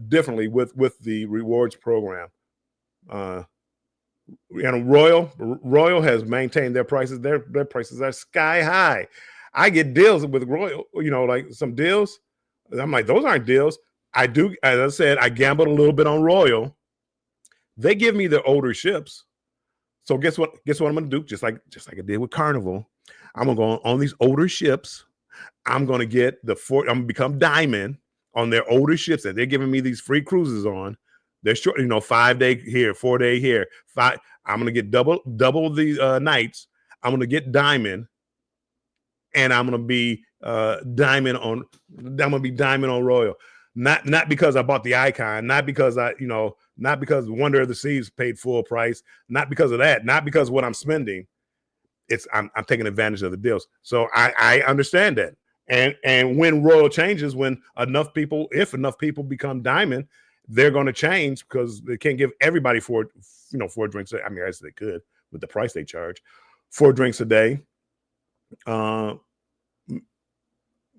differently with the rewards program. Royal has maintained their prices. Their prices are sky high. I get deals with Royal, like some deals. I'm like, those aren't deals. I do, as I said, I gambled a little bit on Royal. They give me the older ships. So guess what? I'm gonna do? Just like I did with Carnival. I'm gonna go on these older ships. I'm gonna get I'm gonna become Diamond on their older ships that they're giving me these free cruises on. They're short, 5 day here, 4 day here. I'm gonna get double the nights. I'm gonna get Diamond, and I'm gonna be Diamond on Royal. Not because I bought the Icon, not because not because Wonder of the Seas paid full price, not because of that, not because of what I'm spending. I'm taking advantage of the deals. So I understand that. And when Royal changes, if enough people become Diamond, they're going to change because they can't give everybody four drinks. I mean, as they could with the price they charge, 4 drinks a day.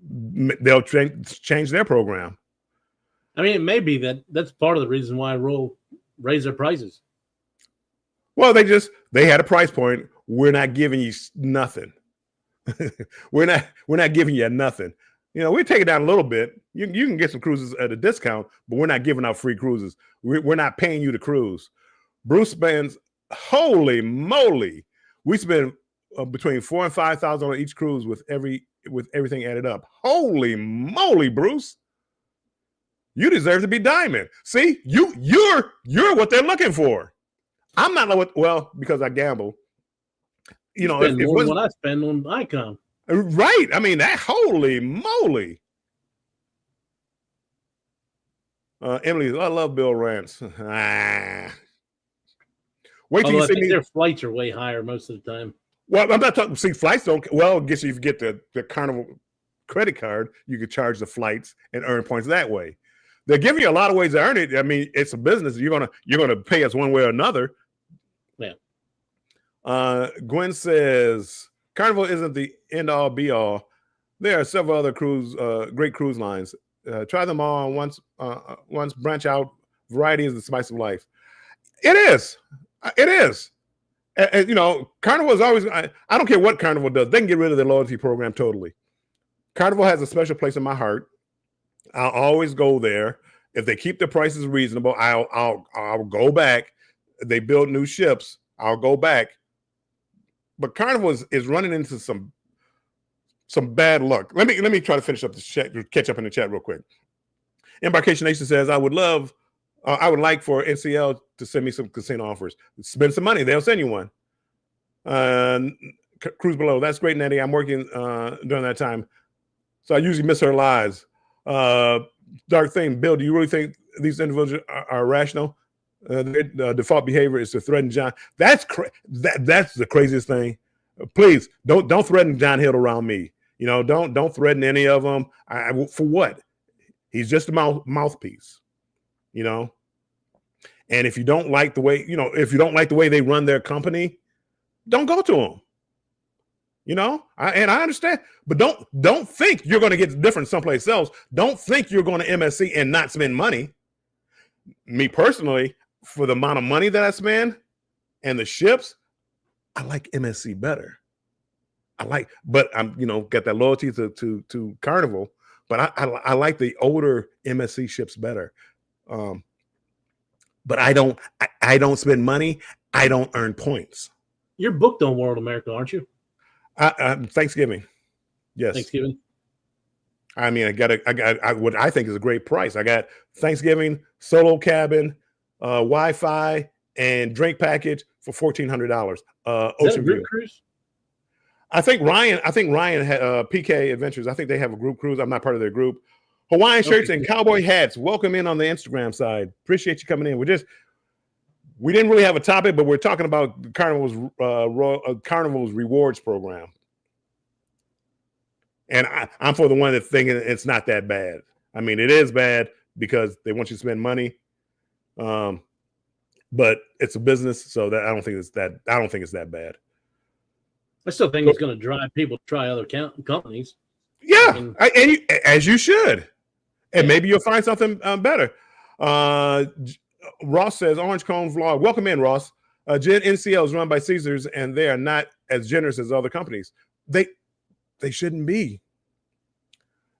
They'll change their program. I mean, it may be that's part of the reason why Royal raised their prices. Well, they had a price point. We're not giving you nothing. we're not giving you nothing. We take it down a little bit. You can get some cruises at a discount, but we're not giving out free cruises. We're not paying you to cruise. Bruce spends, holy moly, we spend between $4,000 and $5,000 on each cruise with everything added up. Holy moly, Bruce. You deserve to be Diamond. See, you're what they're looking for. I'm not because I gamble. Spend more than what I spend on Icon. Right. I mean, that holy moly. Emily, I love Bill Rance. Wait till you see me. Their flights are way higher most of the time. Well, I'm not talking. See, flights don't. Well, I guess if you get the Carnival credit card, you could charge the flights and earn points that way. They're giving you a lot of ways to earn it. I mean, it's a business. You're gonna pay us one way or another. Yeah. Gwen says Carnival isn't the end all be all. There are several other great cruise lines. Try them all once. Branch out. Variety is the spice of life. It is. It is. And Carnival is always. I don't care what Carnival does. They can get rid of their loyalty program totally. Carnival has a special place in my heart. I'll always go there. If they keep the prices reasonable, I'll go back. They build new ships, I'll go back. But Carnival is running into some bad luck. Let me try to finish up this chat, catch up in the chat real quick. Embarkation Nation says, I would like for NCL to send me some casino offers. Spend some money, they'll send you one. Cruise Below, that's great, Nettie. I'm working during that time, so I usually miss her lives. Dark Thing, Bill, do you really think these individuals are rational? Their default behavior is to threaten John. That's the craziest thing. Please don't threaten John Hill around me. Don't threaten any of them. For what? He's just a mouthpiece. And if you don't like the way they run their company, don't go to them. And I understand, but don't think you're going to get different someplace else. Don't think you're going to MSC and not spend money. Me personally, for the amount of money that I spend and the ships, I like MSC better. But I'm got that loyalty to Carnival, but I like the older MSC ships better. But I don't spend money. I don't earn points. You're booked on World America, aren't you? Thanksgiving. Yes. Thanksgiving. I mean, I got what I think is a great price. I got Thanksgiving, solo cabin, Wi-Fi, and drink package for $1,400. Ocean View cruise. I think Ryan had PK Adventures. I think they have a group cruise. I'm not part of their group. Hawaiian shirts and cowboy hats. Welcome in on the Instagram side. Appreciate you coming in. We didn't really have a topic, but we're talking about Carnival's rewards program. And I'm for the one that's thinking it's not that bad. I mean, it is bad because they want you to spend money. But it's a business, so that I don't think it's that bad. I still think it's going to drive people to try other companies. Yeah, as you should, and maybe you'll find something better. Ross says, Orange Cone Vlog. Welcome in, Ross. Gen NCL is run by Caesars, and they are not as generous as other companies. They shouldn't be.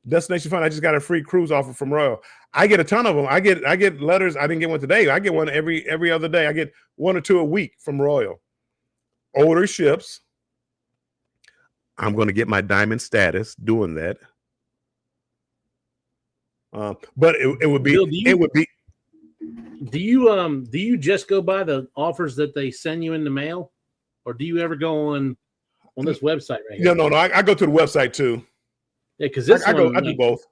Destination Fun. I just got a free cruise offer from Royal. I get a ton of them. I get letters. I didn't get one today. I get one every other day. I get 1 or 2 a week from Royal. Older ships. I'm going to get my diamond status doing that. But it would be. Bill, it would be. Do you just go by the offers that they send you in the mail, or do you ever go on this website right here? No. I go to the website too. Yeah, because I do both.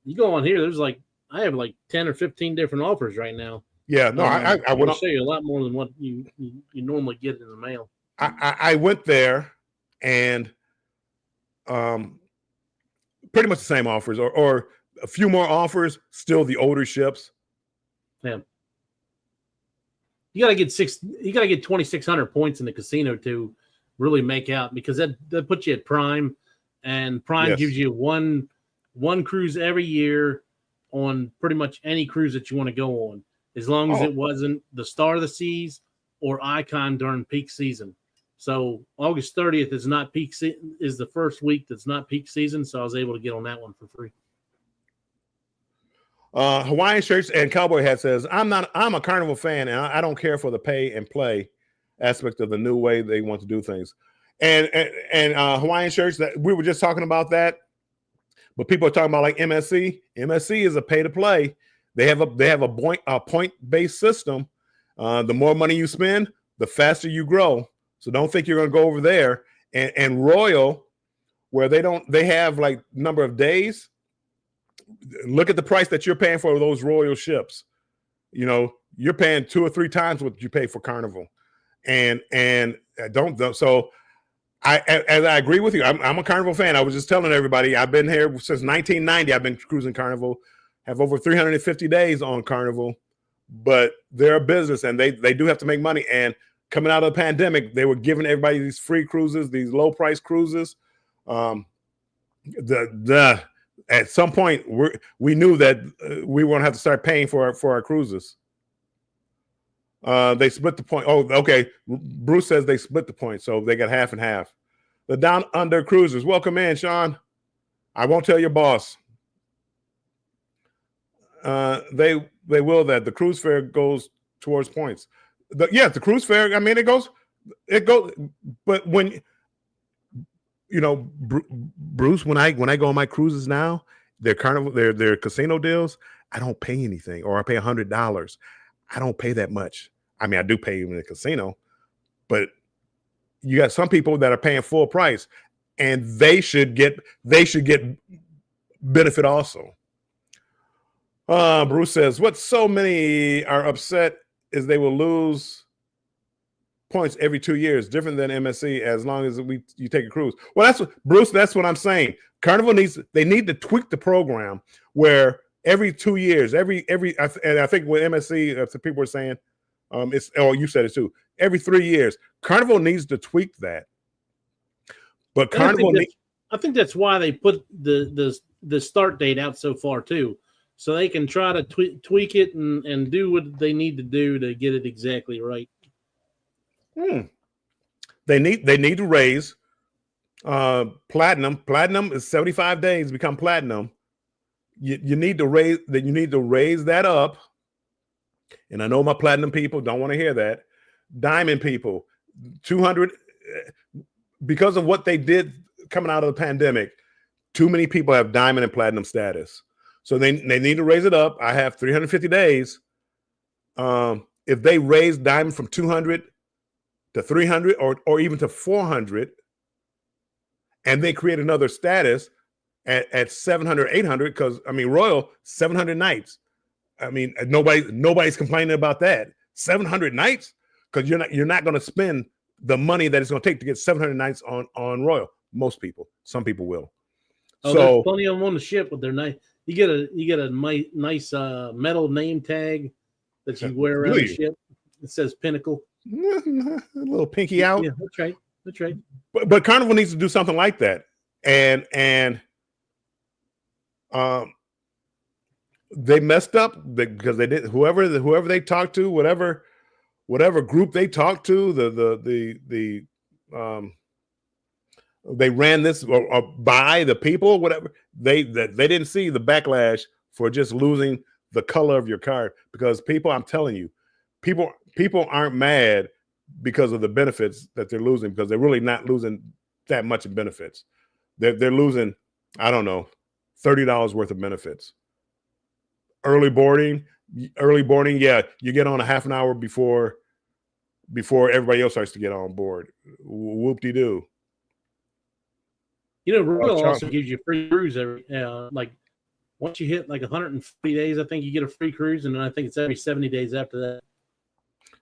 You go on here. There's I have 10 or 15 different offers right now. Yeah, no, I want to show you a lot more than what you normally get in the mail. I went there and pretty much the same offers or a few more offers, still the older ships. Yeah. You got to get 2,600 points in the casino to really make out, because that puts you at Prime, and Prime gives you one cruise every year on pretty much any cruise that you want to go on, as long as it wasn't the Star of the Seas or Icon during peak season. So August 30th is not is the first week that's not peak season, so I was able to get on that one for free. Hawaiian Shirts and Cowboy Hat says, I'm a Carnival fan, and I don't care for the pay and play aspect of the new way they want to do things. And Hawaiian Shirts, that we were just talking about that, but people are talking about like MSC. MSC is a pay to play. They have a point based system. The more money you spend, the faster you grow. So don't think you're going to go over there. And Royal, where they have like number of days. Look at the price that you're paying for those Royal ships. You know, you're paying 2 or 3 times what you pay for Carnival. And don't. So I agree with you. I'm a Carnival fan. I was just telling everybody, I've been here since 1990. I've been cruising Carnival, have over 350 days on Carnival, but they're a business and they do have to make money. And coming out of the pandemic, they were giving everybody these free cruises, these low price cruises. At some point, we knew that we were going to have to start paying for our cruises. They split the point. Oh, okay. Bruce says they split the point, so they got half and half. The Down Under Cruisers. Welcome in, Sean. I won't tell your boss. They will that. The cruise fare goes towards points. The cruise fare, I mean, it goes, but when you know, Bruce, when I go on my cruises now, their Carnival, their casino deals, I don't pay anything, or I pay $100. I don't pay that much. I mean, I do pay in the casino, but you got some people that are paying full price, and they should get benefit also. Bruce says, what so many are upset is they will lose points every 2 years, different than MSC, as long as you take a cruise. Well, that's what I'm saying. Carnival they need to tweak the program where every 2 years, and I think with MSC, the people were saying, you said it too, every 3 years. Carnival needs to tweak that. But Carnival I think that's why they put the start date out so far too, so they can try to tweak it and do what they need to do to get it exactly right. They need to raise platinum. Platinum is 75 days to become platinum. You need to raise that. You need to raise that up. And I know my platinum people don't want to hear that. Diamond people, 200, because of what they did coming out of the pandemic. Too many people have diamond and platinum status, so they need to raise it up. I have 350 days. If they raise diamond from 200 to 300 or even to 400, and they create another status at 700, 800, because I mean, Royal 700 nights. I mean, nobody's complaining about that. 700 nights, because you're not going to spend the money that it's going to take to get 700 nights on Royal. Most people, some people will. Oh, So there's plenty of them on the ship with their nice. You get a nice metal name tag that you wear around the ship. It says Pinnacle. a little pinky out. Yeah, that's right. That's right. But Carnival needs to do something like that, and they messed up because they did. Whoever they talked to, whatever group they talked to, they ran this or by the people, whatever they didn't see the backlash for just losing the color of your card, because people, I'm telling you, people aren't mad because of the benefits that they're losing, because they're really not losing that much in benefits. They're losing, I don't know, $30 worth of benefits. Early boarding, yeah, you get on a half an hour before everybody else starts to get on board. Whoop-de-doo. Royal also gives you a free cruise every like once you hit like 140 days, I think you get a free cruise, and then I think it's every 70 days after that.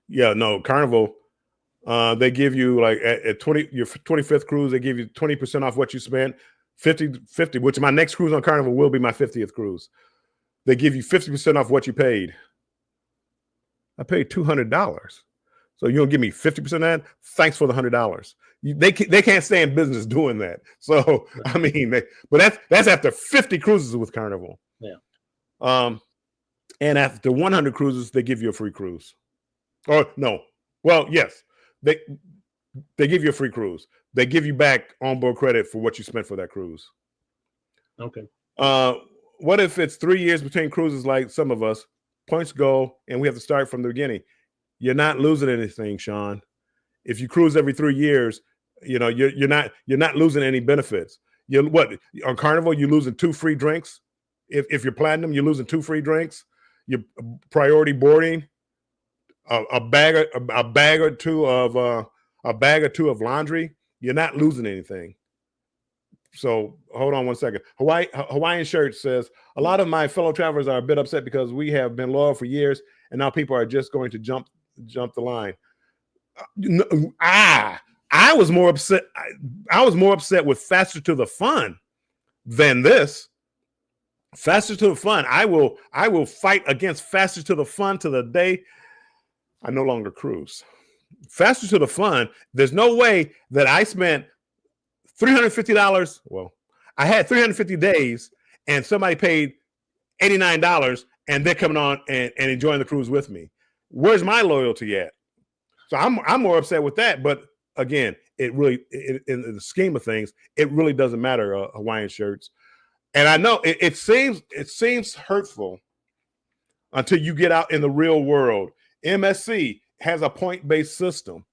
Yeah, no, Carnival, they give you like at 20 your 25th cruise, they give you 20% off what you spent. 50, which my next cruise on Carnival will be my 50th cruise. They give you 50% off what you paid. I paid $200. So you don't give me 50% of that? Thanks for the $100. They can't stay in business doing that. So I mean, but that's after 50 cruises with Carnival. Yeah. And after 100 cruises, they give you a free cruise. Or no, well, yes, they give you a free cruise. They give you back onboard credit for what you spent for that cruise. Okay. What if it's 3 years between cruises, like some of us? Points go, and we have to start from the beginning. You're not losing anything, Sean. If you cruise every 3 years, you're not losing any benefits. On Carnival, you're losing 2 free drinks. If you're platinum, you're losing 2 free drinks. Your priority boarding, a bag or two of laundry. You're not losing anything. So hold on one second. Hawaiian Shirt says, a lot of my fellow travelers are a bit upset because we have been loyal for years, and now people are just going to jump the line. I was more upset. I was more upset with Faster to the Fun than this. Faster to the Fun. I will fight against Faster to the Fun to the day I no longer cruise. Faster to the Fun. There's no way that I spent $350. Well, I had 350 days, and somebody paid $89, and they're coming on and enjoying the cruise with me. Where's my loyalty at? So I'm more upset with that. But again, it really, in the scheme of things, it really doesn't matter. Hawaiian Shirts, and I know it seems hurtful until you get out in the real world. MSC has a point-based system,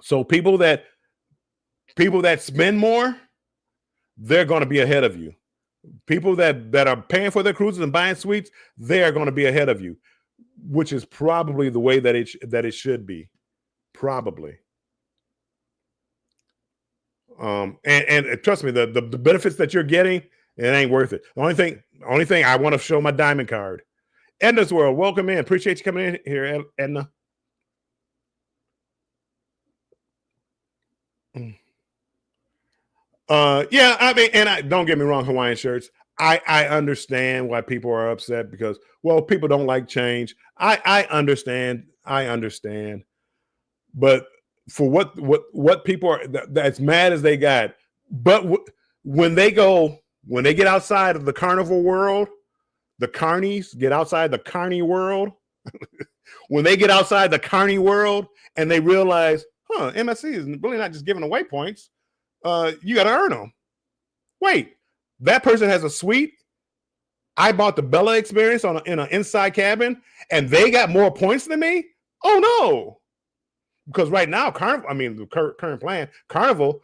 so people that spend more, they're going to be ahead of you. People that are paying for their cruises and buying suites, they are going to be ahead of you, which is probably the way that it should be, probably. And trust me, the benefits that you're getting, it ain't worth it. The only thing I want to show my diamond card. Edna's World, welcome in. Appreciate you coming in here, Edna. Yeah, I mean, and don't get me wrong, Hawaiian Shirts. I understand why people are upset because, well, people don't like change. I understand. But for what people are that's mad as they got, but when they get outside of the Carnival world, the carnies get outside the carny world. When they get outside the carny world and they realize, MSC is really not just giving away points. You got to earn them. Wait, that person has a suite. I bought the Bella experience in an inside cabin, and they got more points than me. Oh no! Because right now, Carnival. I mean, the current plan, Carnival.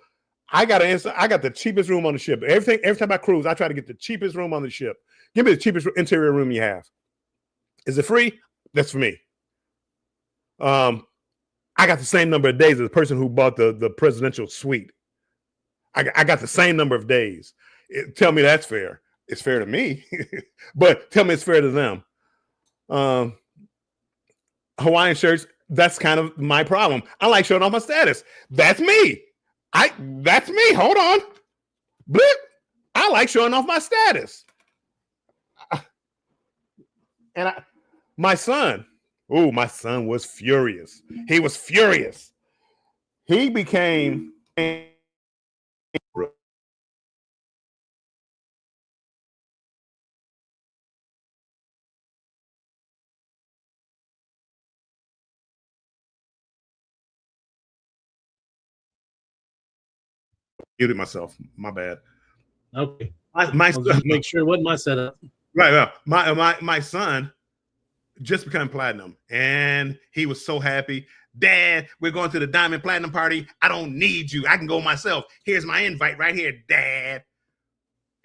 I got the cheapest room on the ship. Every time I cruise, I try to get the cheapest room on the ship. Give me the cheapest interior room you have. Is it free? That's for me. I got the same number of days as the person who bought the presidential suite. I got the same number of days. Tell me that's fair. It's fair to me, but tell me it's fair to them. Hawaiian Shirts, that's kind of my problem. I like showing off my status. That's me. That's me. Hold on. Blip. I I like showing off my status. And my son was furious. He was furious. He became muted myself. My bad. Okay. My I'll just make sure it wasn't my setup. right. My son just became platinum, and he was so happy. Dad, we're going to the Diamond Platinum party. I don't need you. I can go myself. Here's my invite right here, Dad.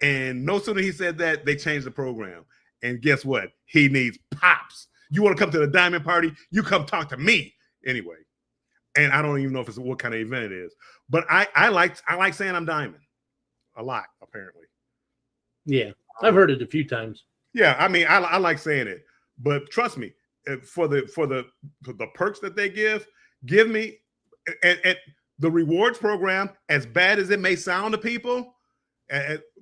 And no sooner he said that, they changed the program. And guess what? He needs pops. You want to come to the Diamond party? You come talk to me anyway. And I don't even know if it's what kind of event it is. But I like saying I'm Diamond a lot, apparently. Yeah, I've heard it a few times. Yeah, I mean, I like saying it, but trust me, for the perks that they give me, and the rewards program, as bad as it may sound to people,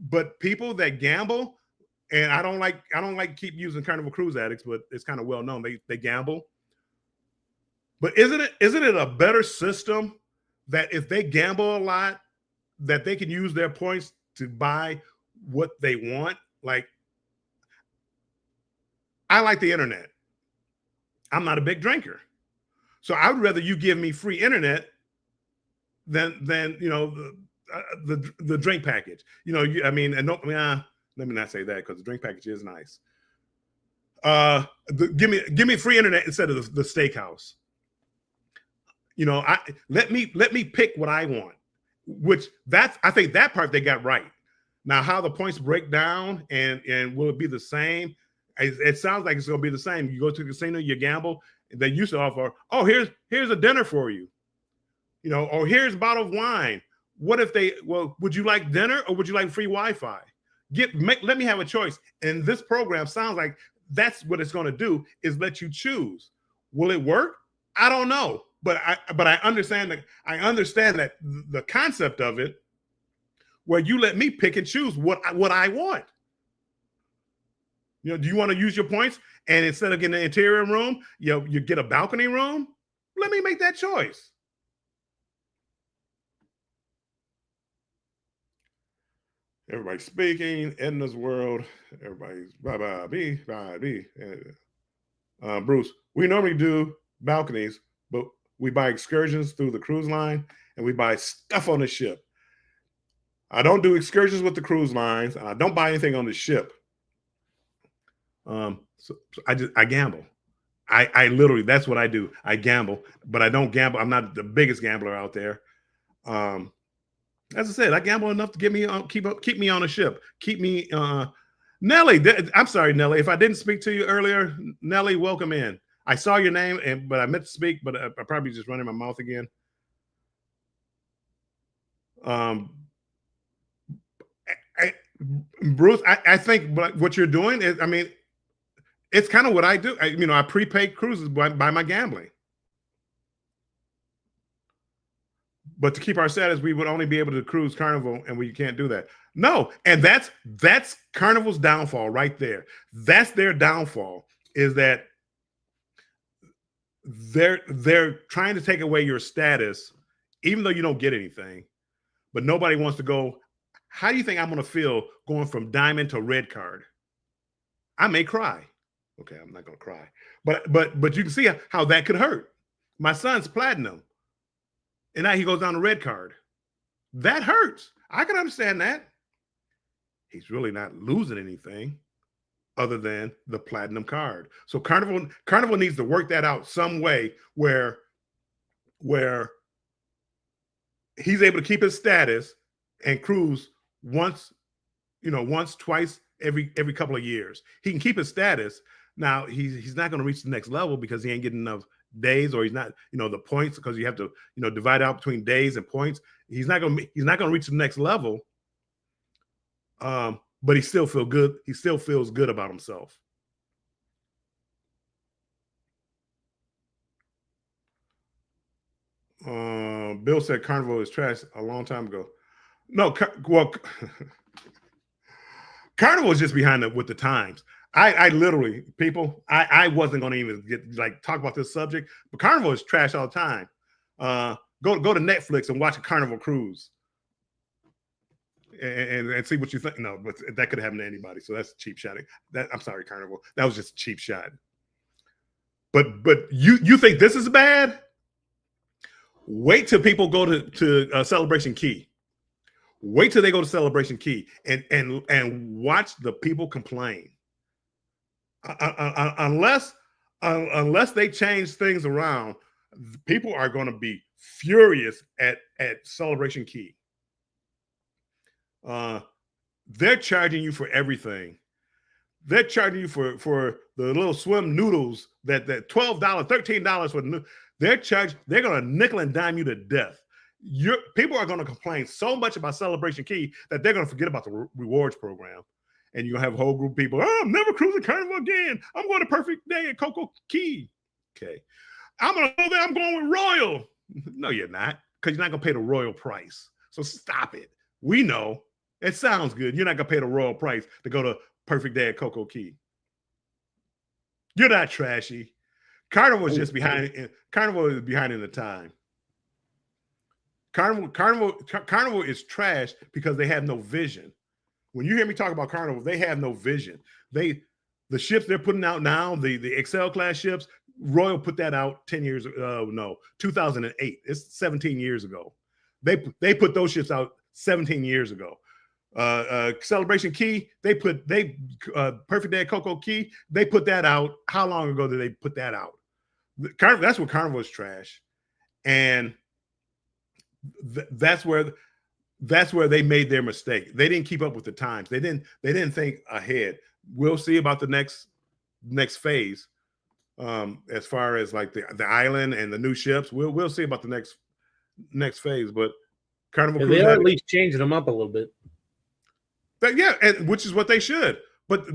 but people that gamble, and I don't like keep using Carnival Cruise Addicts, but it's kind of well known they gamble. But isn't it a better system that if they gamble a lot, that they can use their points to buy what they want? Like, I like the internet. I'm not a big drinker, so I would rather you give me free internet than the drink package. Let me not say that, because the drink package is nice. Give me free internet instead of the steakhouse. Let me pick what I want, I think that part they got right. Now, how the points break down and will it be the same? It sounds like it's going to be the same. You go to the casino, you gamble. They used to offer, oh, here's a dinner for you, or here's a bottle of wine. What if would you like dinner or would you like free Wi-Fi? Let me have a choice. And this program sounds like that's what it's going to do, is let you choose. Will it work? I don't know, but I understand that the concept of it, where you let me pick and choose what I want. Do you want to use your points, and instead of getting an interior room, you get a balcony room? Let me make that choice. Everybody's speaking. Edna's world. Everybody's bye. Bruce, we normally do balconies, but we buy excursions through the cruise line, and we buy stuff on the ship. I don't do excursions with the cruise lines, and I don't buy anything on the ship. So I gamble. I literally, that's what I do. I gamble, but I don't gamble. I'm not the biggest gambler out there. As I said, I gamble enough to keep me on a ship. Keep me, Nelly. I'm sorry, Nelly, if I didn't speak to you earlier. Nelly, welcome in. I saw your name, but I meant to speak, but I probably just running my mouth again. Bruce, I think what you're doing is, it's kind of what I do. I prepay cruises by my gambling. But to keep our status, we would only be able to cruise Carnival, and we can't do that. No, and that's Carnival's downfall right there. That's their downfall, is that they're trying to take away your status, even though you don't get anything. But nobody wants to go. How do you think I'm going to feel going from diamond to red card? I may cry. Okay, I'm not going to cry. But you can see how that could hurt. My son's platinum, and now he goes down to red card. That hurts. I can understand that. He's really not losing anything other than the platinum card. So Carnival needs to work that out some way where he's able to keep his status and cruise once, twice every couple of years. He can keep his status. Now he's not going to reach the next level because he ain't getting enough days, or he's not, the points, because you have to, divide out between days and points. He's not going to reach the next level. But he still feels good. He still feels good about himself. Bill said Carnival is trash a long time ago. No, well, Carnival is just behind with the times. I literally, people, I wasn't going to even talk about this subject, but Carnival is trash all the time. Go to Netflix and watch a Carnival cruise, and see what you think. No, but that could happen to anybody. So that's cheap shotting. I'm sorry, Carnival. That was just a cheap shot. But you think this is bad? Wait till people go to Celebration Key. Wait till they go to Celebration Key and watch the people complain. Unless they change things around, people are going to be furious at Celebration Key. They're charging you for everything. They're charging you for the little swim noodles that $12, $13 for. They're going to nickel and dime you to death. People are going to complain so much about Celebration Key that they're going to forget about the rewards program. And you're going to have a whole group of people, I'm never cruising Carnival again. I'm going to Perfect Day at Cocoa Key. Okay. I'm going to go there. I'm going with Royal. No, you're not, because you're not going to pay the Royal price. So stop it. We know. It sounds good. You're not going to pay the Royal price to go to Perfect Day at Cocoa Key. You're not trashy. Carnival is just behind. Carnival is behind in the time. Carnival is trash because they have no vision. When you hear me talk about Carnival, they have no vision. The ships they're putting out now, the Excel class ships, Royal put that out 2008. It's 17 years ago. They put those ships out 17 years ago. Celebration Key, Perfect Day at Cocoa Key, they put that out. How long ago did they put that out? That's what Carnival is trash. And that's where they made their mistake. They didn't keep up with the times. They didn't think ahead. We'll see about the next phase, as far as like the island and the new ships. We'll see about the next phase. But Carnival they are at least changing them up a little bit. And which is what they should. But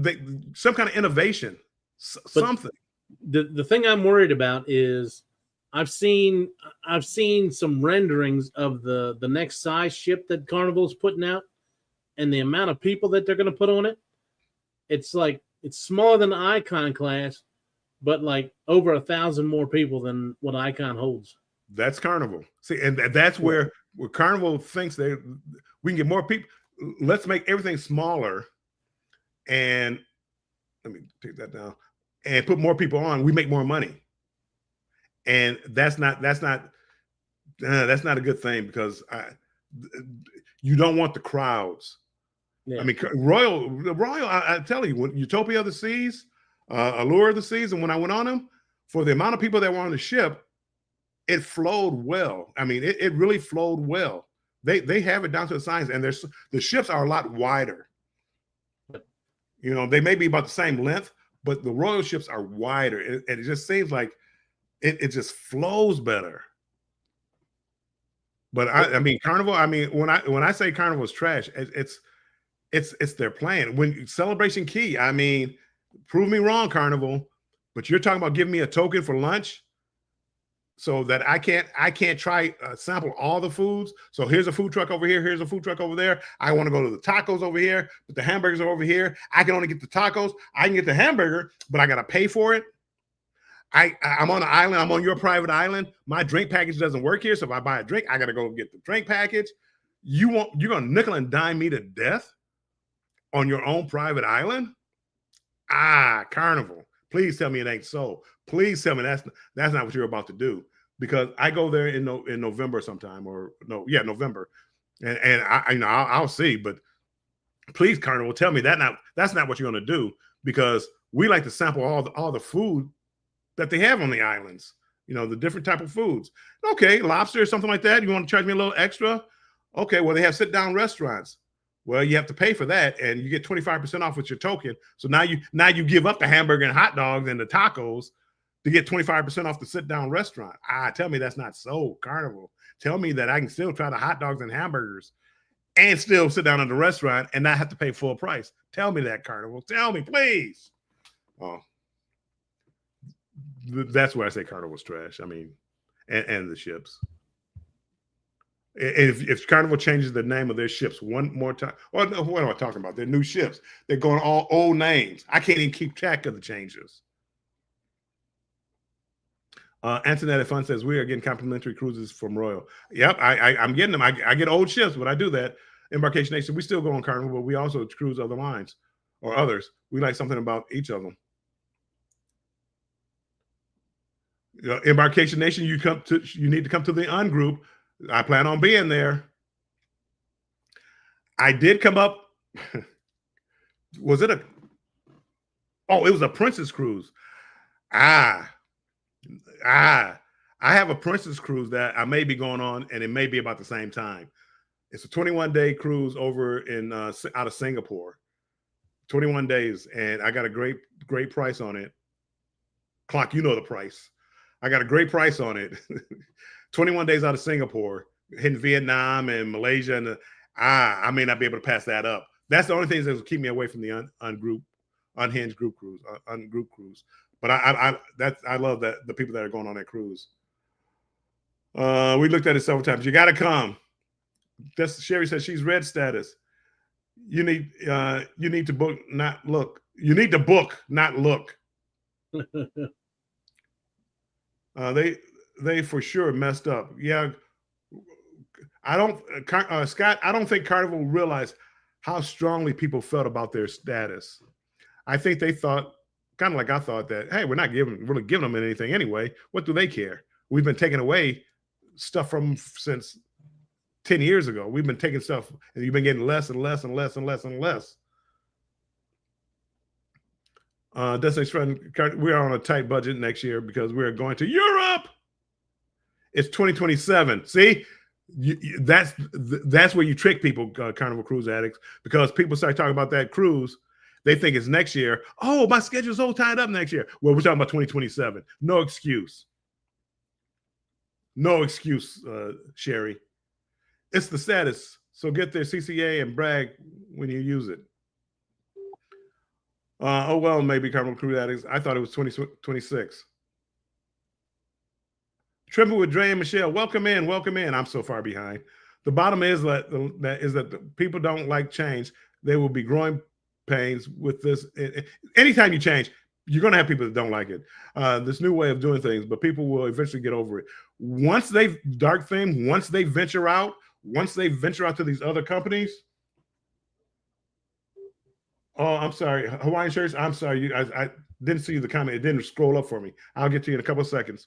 some kind of innovation, something. The thing I'm worried about is I've seen some renderings of the next size ship that Carnival's putting out, and the amount of people that they're going to put on it. It's smaller than the Icon class, but like over 1,000 more people than what Icon holds. That's Carnival. See, and that's where Carnival thinks we can get more people. Let's make everything smaller, and let me take that down, and put more people on. We make more money. And that's not a good thing, because you don't want the crowds. Yeah. I mean, Royal. I tell you, when Utopia of the Seas, Allure of the Seas, and when I went on them, for the amount of people that were on the ship, it flowed well. I mean, it really flowed well. They have it down to the science, and the ships are a lot wider. You know, they may be about the same length, but the Royal ships are wider. And it just seems like it just flows better. But I mean, Carnival. I mean, when I say Carnival is trash, it's their plan. When Celebration Key, I mean, prove me wrong, Carnival, but you're talking about giving me a token for lunch, so that I can't try sample all the foods. So here's a food truck over here. Here's a food truck over there. I want to go to the tacos over here, but the hamburgers are over here. I can only get the tacos. I can get the hamburger, but I got to pay for it. I'm on an island. I'm on your private island. My drink package doesn't work here. So if I buy a drink, I got to go get the drink package. You're going to nickel and dime me to death on your own private island? Carnival. Please tell me it ain't so. Please tell me that's not what you're about to do, because I go there in November sometime, November, and I'll see. But please, Carnival, tell me that's not what you're going to do, because we like to sample all the food that they have on the islands. You know, the different type of foods. Okay, lobster or something like that. You want to charge me a little extra? Okay, well, they have sit down restaurants. Well, you have to pay for that, and you get 25% off with your token. So now you give up the hamburger and hot dogs and the tacos to get 25% off the sit-down restaurant. Tell me that's not so, Carnival. Tell me that I can still try the hot dogs and hamburgers and still sit down at the restaurant and not have to pay full price. Tell me that, Carnival. Tell me, please. Oh, that's where I say Carnival's trash. I mean, and the ships. If Carnival changes the name of their ships one more time, or no, what am I talking about? They're new ships. They're going all old names. I can't even keep track of the changes. Antoinette Fun says we are getting complimentary cruises from Royal. Yep, I'm getting them. I get old ships, but I do that. Embarkation Nation, we still go on Carnival, but we also cruise other lines or others. We like something about each of them. Embarkation Nation, you need to come to the ungroup. I plan on being there. I did come up. Was it Oh, it was a Princess cruise. I have a Princess cruise that I may be going on, and it may be about the same time. It's a 21-day cruise over in out of Singapore. 21 days, and I got a great price on it. Clock, you know the price. I got a great price on it. 21 days out of Singapore, hitting Vietnam and Malaysia, and I may not be able to pass that up. That's the only thing that will keep me away from the unhinged group cruise, ungroup cruise. But I love that the people that are going on that cruise. We looked at it several times. You got to come. That's Sherry says she's red status. You need to book, not look. You need to book, not look. They for sure messed up. Yeah, Scott. I don't think Carnival realized how strongly people felt about their status. I think they thought, kind of like I thought, that hey, we're not really giving them anything anyway. What do they care? We've been taking away stuff from since 10 years ago. We've been taking stuff, and you've been getting less and less and less and less and less. We're on a tight budget next year because we're going to Europe. It's 2027. See, that's where you trick people, Carnival cruise addicts, because people start talking about that cruise. They think it's next year. Oh, my schedule's all tied up next year. Well, we're talking about 2027. No excuse. No excuse, Sherry. It's the status. So get their CCA and brag when you use it. Oh, well, maybe Carnival Cruise Addicts. I thought it was 2026. Trimble with Dre and Michelle. Welcome in. Welcome in. I'm so far behind. The bottom is that the people don't like change. There will be growing pains with this. Anytime you change, you're going to have people that don't like it. This new way of doing things, but people will eventually get over it. Once they venture out to these other companies. Oh, I'm sorry. Hawaiian shirts. I'm sorry. I didn't see the comment. It didn't scroll up for me. I'll get to you in a couple of seconds.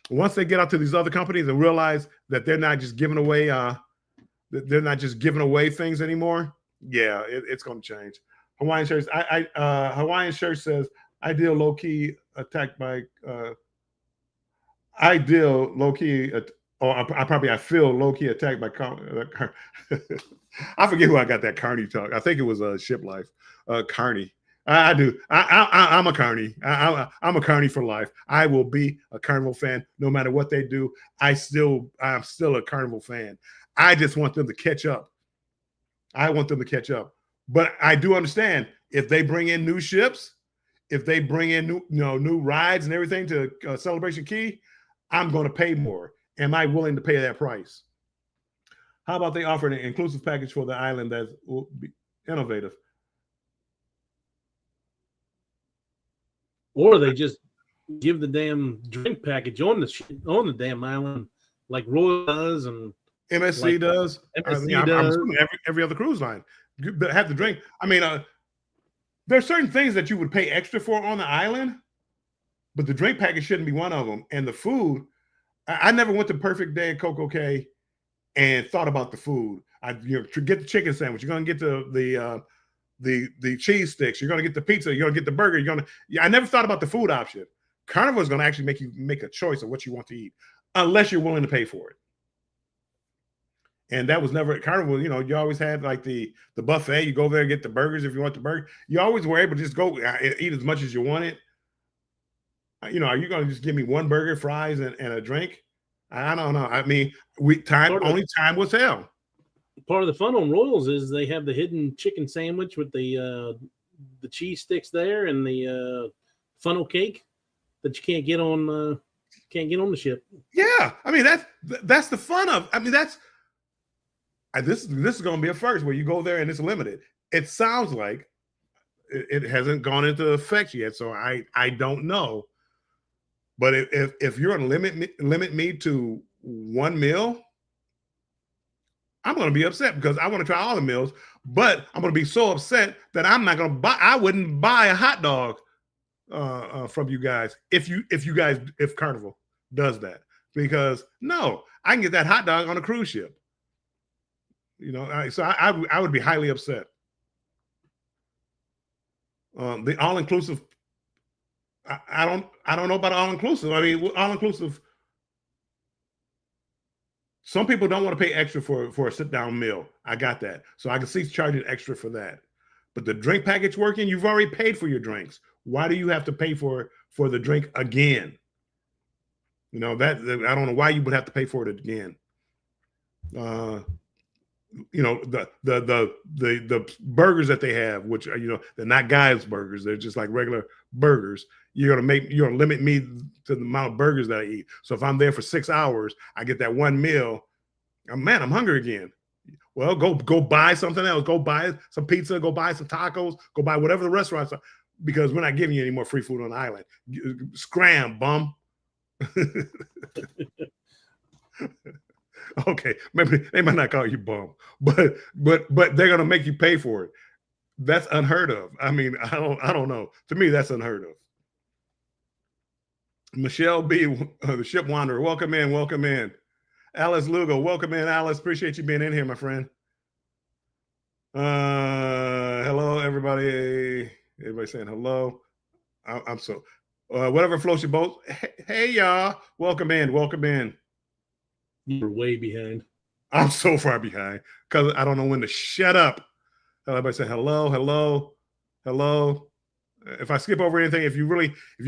Once they get out to these other companies and realize that they're not just giving away things anymore. Yeah, it's going to change. Hawaiian shirts. Hawaiian shirt says ideal low key attacked by ideal low key. I feel low key attacked by. I forget who I got that Carney talk. I think it was Ship Life. Carney. I do. I'm a Carney. I'm a Carney for life. I will be a Carnival fan no matter what they do. I'm still a Carnival fan. I just want them to catch up. But I do understand if they bring in new ships, if they bring in new rides and everything to Celebration Key, I'm going to pay more. Am I willing to pay that price? How about they offer an inclusive package for the island that will be innovative? Or they just give the damn drink package on the damn island, like Royal does and MSC does. MSC does. I'm assuming every other cruise line have the drink. I mean, there are certain things that you would pay extra for on the island, but the drink package shouldn't be one of them. And the food, I never went to Perfect Day at Coco Cay and thought about the food. To get the chicken sandwich, you're gonna get the cheese sticks, you're gonna get the pizza, you're gonna get the burger, I never thought about the food option. Carnival is gonna actually make you make a choice of what you want to eat, unless you're willing to pay for it. And that was never Carnival. You always had like the buffet. You go there and get the burgers if you want the burger. You always were able to just go eat as much as you wanted. Are you going to just give me one burger, fries, and a drink? I don't know. I mean, time will tell. Part of the fun on Royals is they have the hidden chicken sandwich with the cheese sticks there and the funnel cake that you can't get on the ship. Yeah, I mean that's the fun of. I mean this is going to be a first where you go there and it's limited. It sounds like it hasn't gone into effect yet, so I don't know. But if you're going to limit me to one meal, I'm going to be upset because I want to try all the meals. But I'm going to be so upset that I'm not going to buy. I wouldn't buy a hot dog from you guys if Carnival does that, because no, I can get that hot dog on a cruise ship. You know, so I would be highly upset. The all inclusive. I don't know about all inclusive. I mean, all inclusive. Some people don't want to pay extra for a sit down meal. I got that, so I can see charging extra for that. But the drink package working, you've already paid for your drinks. Why do you have to pay for the drink again? You know, that I don't know why you would have to pay for it again. You know, the burgers that they have, which are, you know, they're not guys burgers, they're just like regular burgers. You're gonna limit me to the amount of burgers that I eat. So if I'm there for 6 hours, I get that one meal. I'm hungry again. Well, go buy something else. Go buy some pizza. Go buy some tacos. Go buy whatever the restaurants are, because we're not giving you any more free food on the island. Scram, bum. Okay, maybe they might not call you bum, but they're gonna make you pay for it. That's unheard of. I mean, I don't know. To me, that's unheard of. Michelle B, the ship wanderer, welcome in, welcome in. Alice Lugo, welcome in, Alice. Appreciate you being in here, my friend. Hello, everybody. Everybody saying hello. I'm so whatever floats your boat. Hey, y'all, welcome in, welcome in. You're way behind. I'm so far behind because I don't know when to shut up. Everybody say hello, hello, hello. If I skip over anything, if you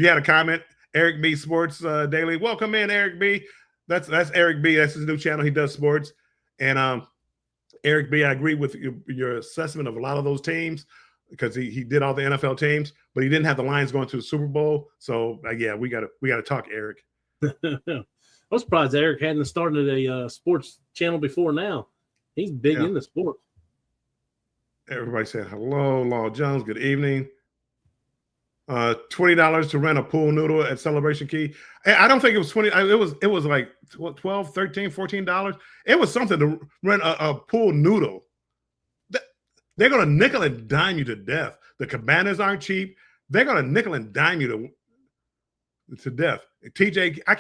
had a comment, Eric B Sports Daily, welcome in, Eric B. That's Eric B. That's his new channel. He does sports. And Eric B, I agree with your assessment of a lot of those teams, because he did all the NFL teams, but he didn't have the Lions going to the Super Bowl. So yeah, we gotta talk, Eric. I'm surprised Eric hadn't started a sports channel before now. He's big into sports. Everybody said hello, Law Jones. Good evening. $20 to rent a pool noodle at Celebration Key. I don't think it was 20. It was like 12, 13, $14. It was something to rent a pool noodle. They're gonna nickel and dime you to death. The cabanas aren't cheap. They're gonna nickel and dime you to death. TJ, I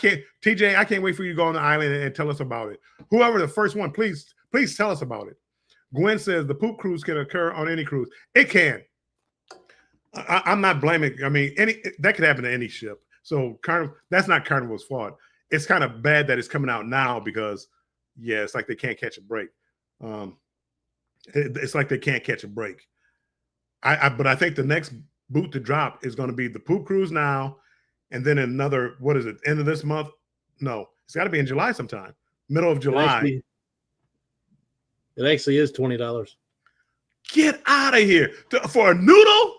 can't wait for you to go on the island and tell us about it. Whoever the first one, please tell us about it. Gwen says the poop cruise can occur on any cruise. It can. I'm not blaming. I mean, that could happen to any ship. So that's not Carnival's fault. It's kind of bad that it's coming out now because, yeah, it's like they can't catch a break. It's like they can't catch a break. But I think the next boot to drop is going to be the poop cruise now. And then another, what is it, end of this month? No, it's got to be in July sometime, middle of July. It actually is $20. Get out of here. For a noodle?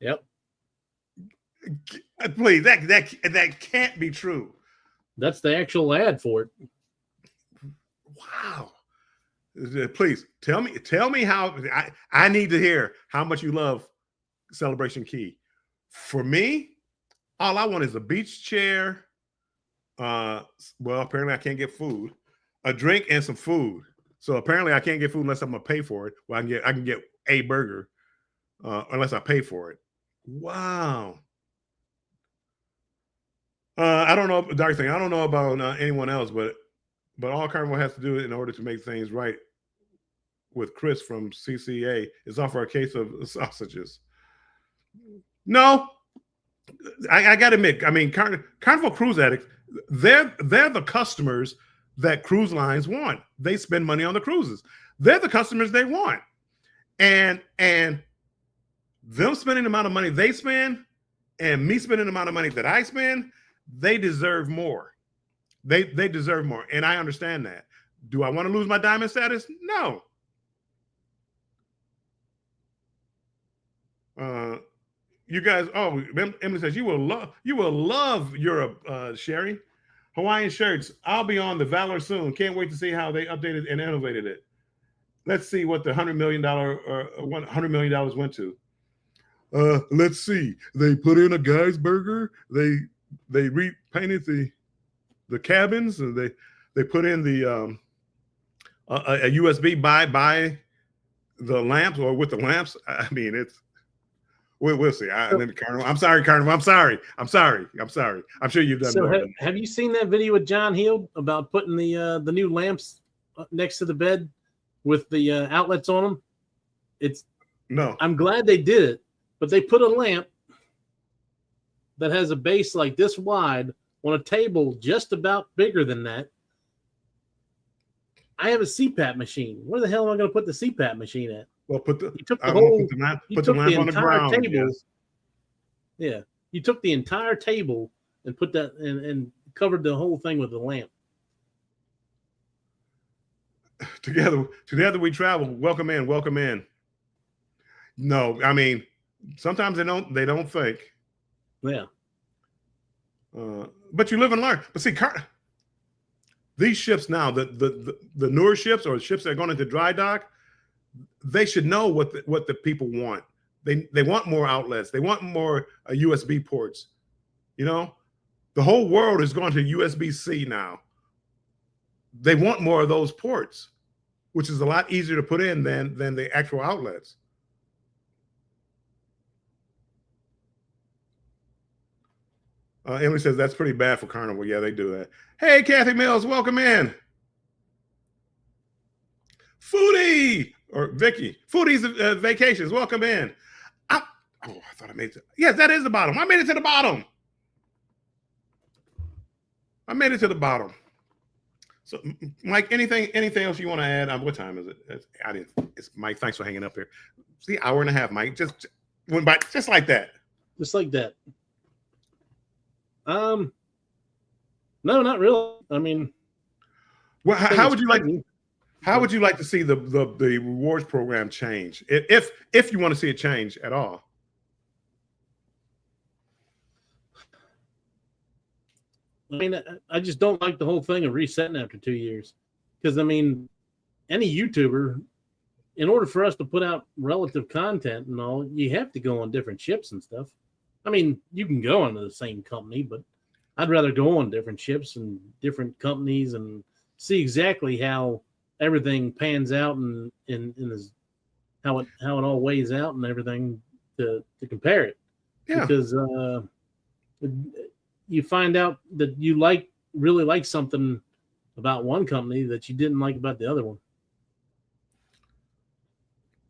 Yep. Please, that can't be true. That's the actual ad for it. Wow. Please tell me how. I need to hear how much you love Celebration Key. For me, all I want is a beach chair. Well, apparently I can't get food, a drink, and some food. So apparently I can't get food unless I'm gonna pay for it. Well, I can get a burger unless I pay for it. Wow. I don't know, Dr. Thing. I don't know about anyone else, but all Carnival has to do in order to make things right with Chris from CCA is offer a case of sausages. No, I got to admit, I mean, Carnival Cruise Addicts, they're the customers that cruise lines want. They spend money on the cruises. They're the customers they want. And them spending the amount of money they spend and me spending the amount of money that I spend, they deserve more. They deserve more. And I understand that. Do I want to lose my diamond status? No. You guys, Emily says you will love Europe, Sherry. Hawaiian shirts. I'll be on the Valor soon. Can't wait to see how they updated and innovated it. let's see what the $100 million went to. Let's see. They put in a guy's burger. They repainted the cabins, and they put in the a USB by the lamps or with the lamps. I mean, it's we'll see. Carnival. I'm sorry, Carnival. I'm sorry. I'm sure you've done more. Have you seen that video with John Heald about putting the new lamps next to the bed with the outlets on them? No. I'm glad they did it, but they put a lamp that has a base like this wide on a table just about bigger than that. I have a CPAP machine. Where the hell am I going to put the CPAP machine at? Well, put the lamp on the ground. Table. Yes. Yeah, you took the entire table and put that and covered the whole thing with the lamp. Together we travel. Welcome in. No, I mean, sometimes they don't think. Yeah. But you live and learn. But see, these ships now, the newer ships or ships that are going into dry dock, they should know what the people want. They want more outlets. They want more USB ports. You know, the whole world is going to USB-C now. They want more of those ports, which is a lot easier to put in than the actual outlets. Emily says that's pretty bad for Carnival. Yeah, they do that. Hey, Kathy Mills, welcome in. Foodie or Vicky, Foodie's Vacations, welcome in. I thought I made it. Yes, that is the bottom. I made it to the bottom. So, Mike, anything else you want to add? What time is it? It's Mike. Thanks for hanging up here. See, hour and a half, Mike. Just went by, just like that. Just like that. No, not really. I mean, well, how would you like to see the rewards program change, if you want to see it change at all? I mean, I just don't like the whole thing of resetting after 2 years, because I mean, any YouTuber, in order for us to put out relative content and all, you have to go on different ships and stuff. I mean, you can go into the same company, but I'd rather go on different ships and different companies and see exactly how everything pans out and how it all weighs out and everything to compare it. Yeah. Because you find out that you really like something about one company that you didn't like about the other one.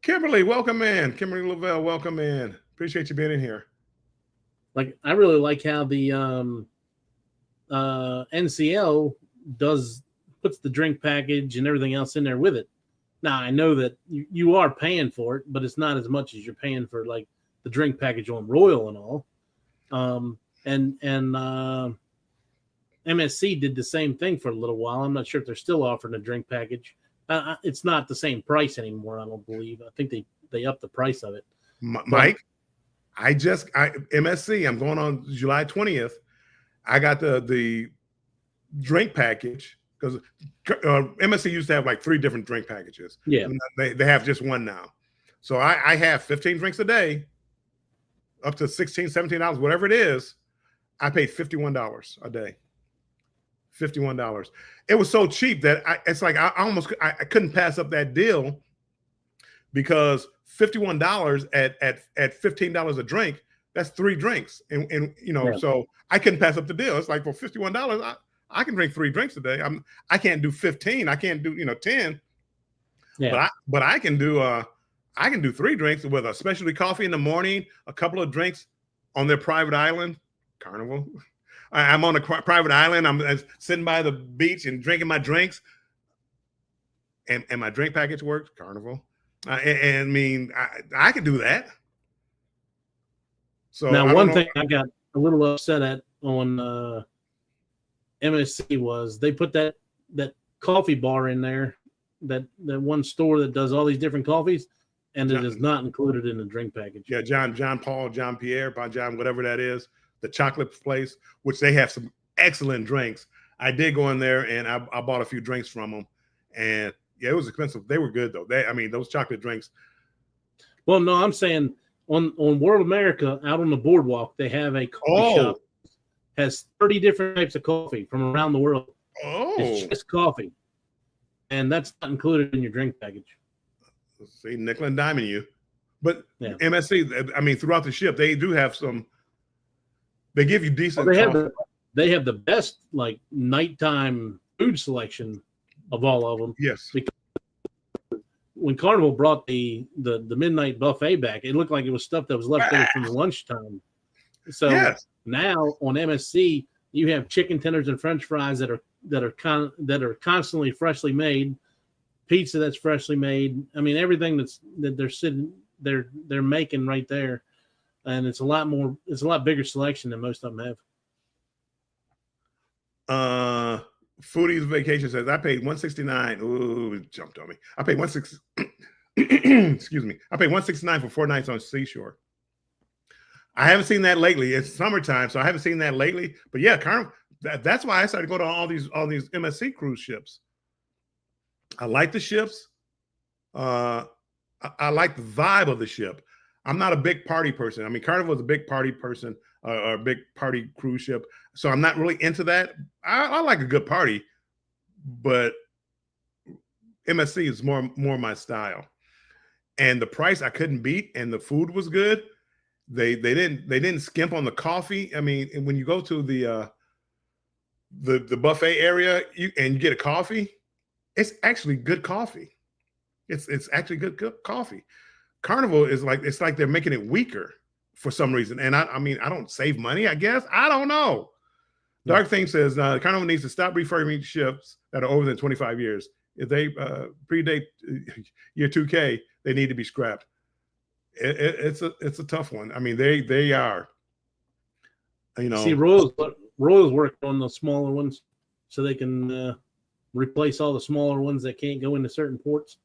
Kimberly, welcome in. Kimberly Lavelle, welcome in. Appreciate you being in here. Like, I really like how the NCL puts the drink package and everything else in there with it. Now, I know that you are paying for it, but it's not as much as you're paying for like the drink package on Royal and all. And MSC did the same thing for a little while. I'm not sure if they're still offering a drink package. It's not the same price anymore, I don't believe. I think they upped the price of it. Mike, MSC, I'm going on July 20th. I got the drink package because MSC used to have like 3 different drink packages. Yeah. They have just one now. So I have 15 drinks a day, up to $16, $17, whatever it is. I paid $51 a day. $51. It was so cheap that I couldn't pass up that deal, because $51 at $15 a drink, that's 3 drinks. And you know, yeah. So I couldn't pass up the deal. It's like, for $51, I can drink 3 drinks a day. I can't do 15. I can't do 10. Yeah. But I can do 3 drinks with a specialty coffee in the morning, a couple of drinks on their private island, Carnival. I'm on a private island. I'm sitting by the beach and drinking my drinks, and my drink package works, Carnival. And I mean, I could do that. So now, one thing I got a little upset at on MSC was they put that coffee bar in there, that one store that does all these different coffees, and it is not included in the drink package. Yeah, John Paul, John Pierre, John, whatever that is, the chocolate place, which they have some excellent drinks. I did go in there and I bought a few drinks from them, and Yeah, it was expensive. They were good though. I mean, those chocolate drinks. Well, no, I'm saying on World America out on the boardwalk, they have a coffee shop. Has 30 different types of coffee from around the world. It's just coffee, and that's not included in your drink package. See, nickel and diming you. But yeah. MSC, I mean, throughout the ship, they do have some. They give you decent. Well, they have the best like nighttime food selection of all of them. Yes. Because when Carnival brought the midnight buffet back, it looked like it was stuff that was left over from lunchtime. So now on MSC, you have chicken tenders and French fries that are constantly freshly made, pizza that's freshly made. I mean, everything that they're making right there, and it's a lot bigger selection than most of them have. Foodie's Vacation says I paid $169. Ooh, it jumped on me. I paid excuse me. I paid $169 for 4 nights on Seashore. I haven't seen that lately. It's summertime, so I haven't seen that lately. But yeah, Carnival. That's why I started to go to all these MSC cruise ships. I like the ships. I like the vibe of the ship. I'm not a big party person. I mean, Carnival is a big party person, or a big party cruise ship. So I'm not really into that. I like a good party, but MSC is more my style. And the price I couldn't beat, and the food was good. They didn't skimp on the coffee. I mean, when you go to the buffet area and you get a coffee, it's actually good coffee. It's actually good coffee. Carnival is it's like they're making it weaker for some reason. And I mean, I don't save money, I guess. I don't know. Dark Thing says Carnival needs to stop refurbishing ships that are older than 25 years. If they predate year 2K, they need to be scrapped. It's a tough one. I mean, they are. You know, see, Royals working on the smaller ones so they can replace all the smaller ones that can't go into certain ports.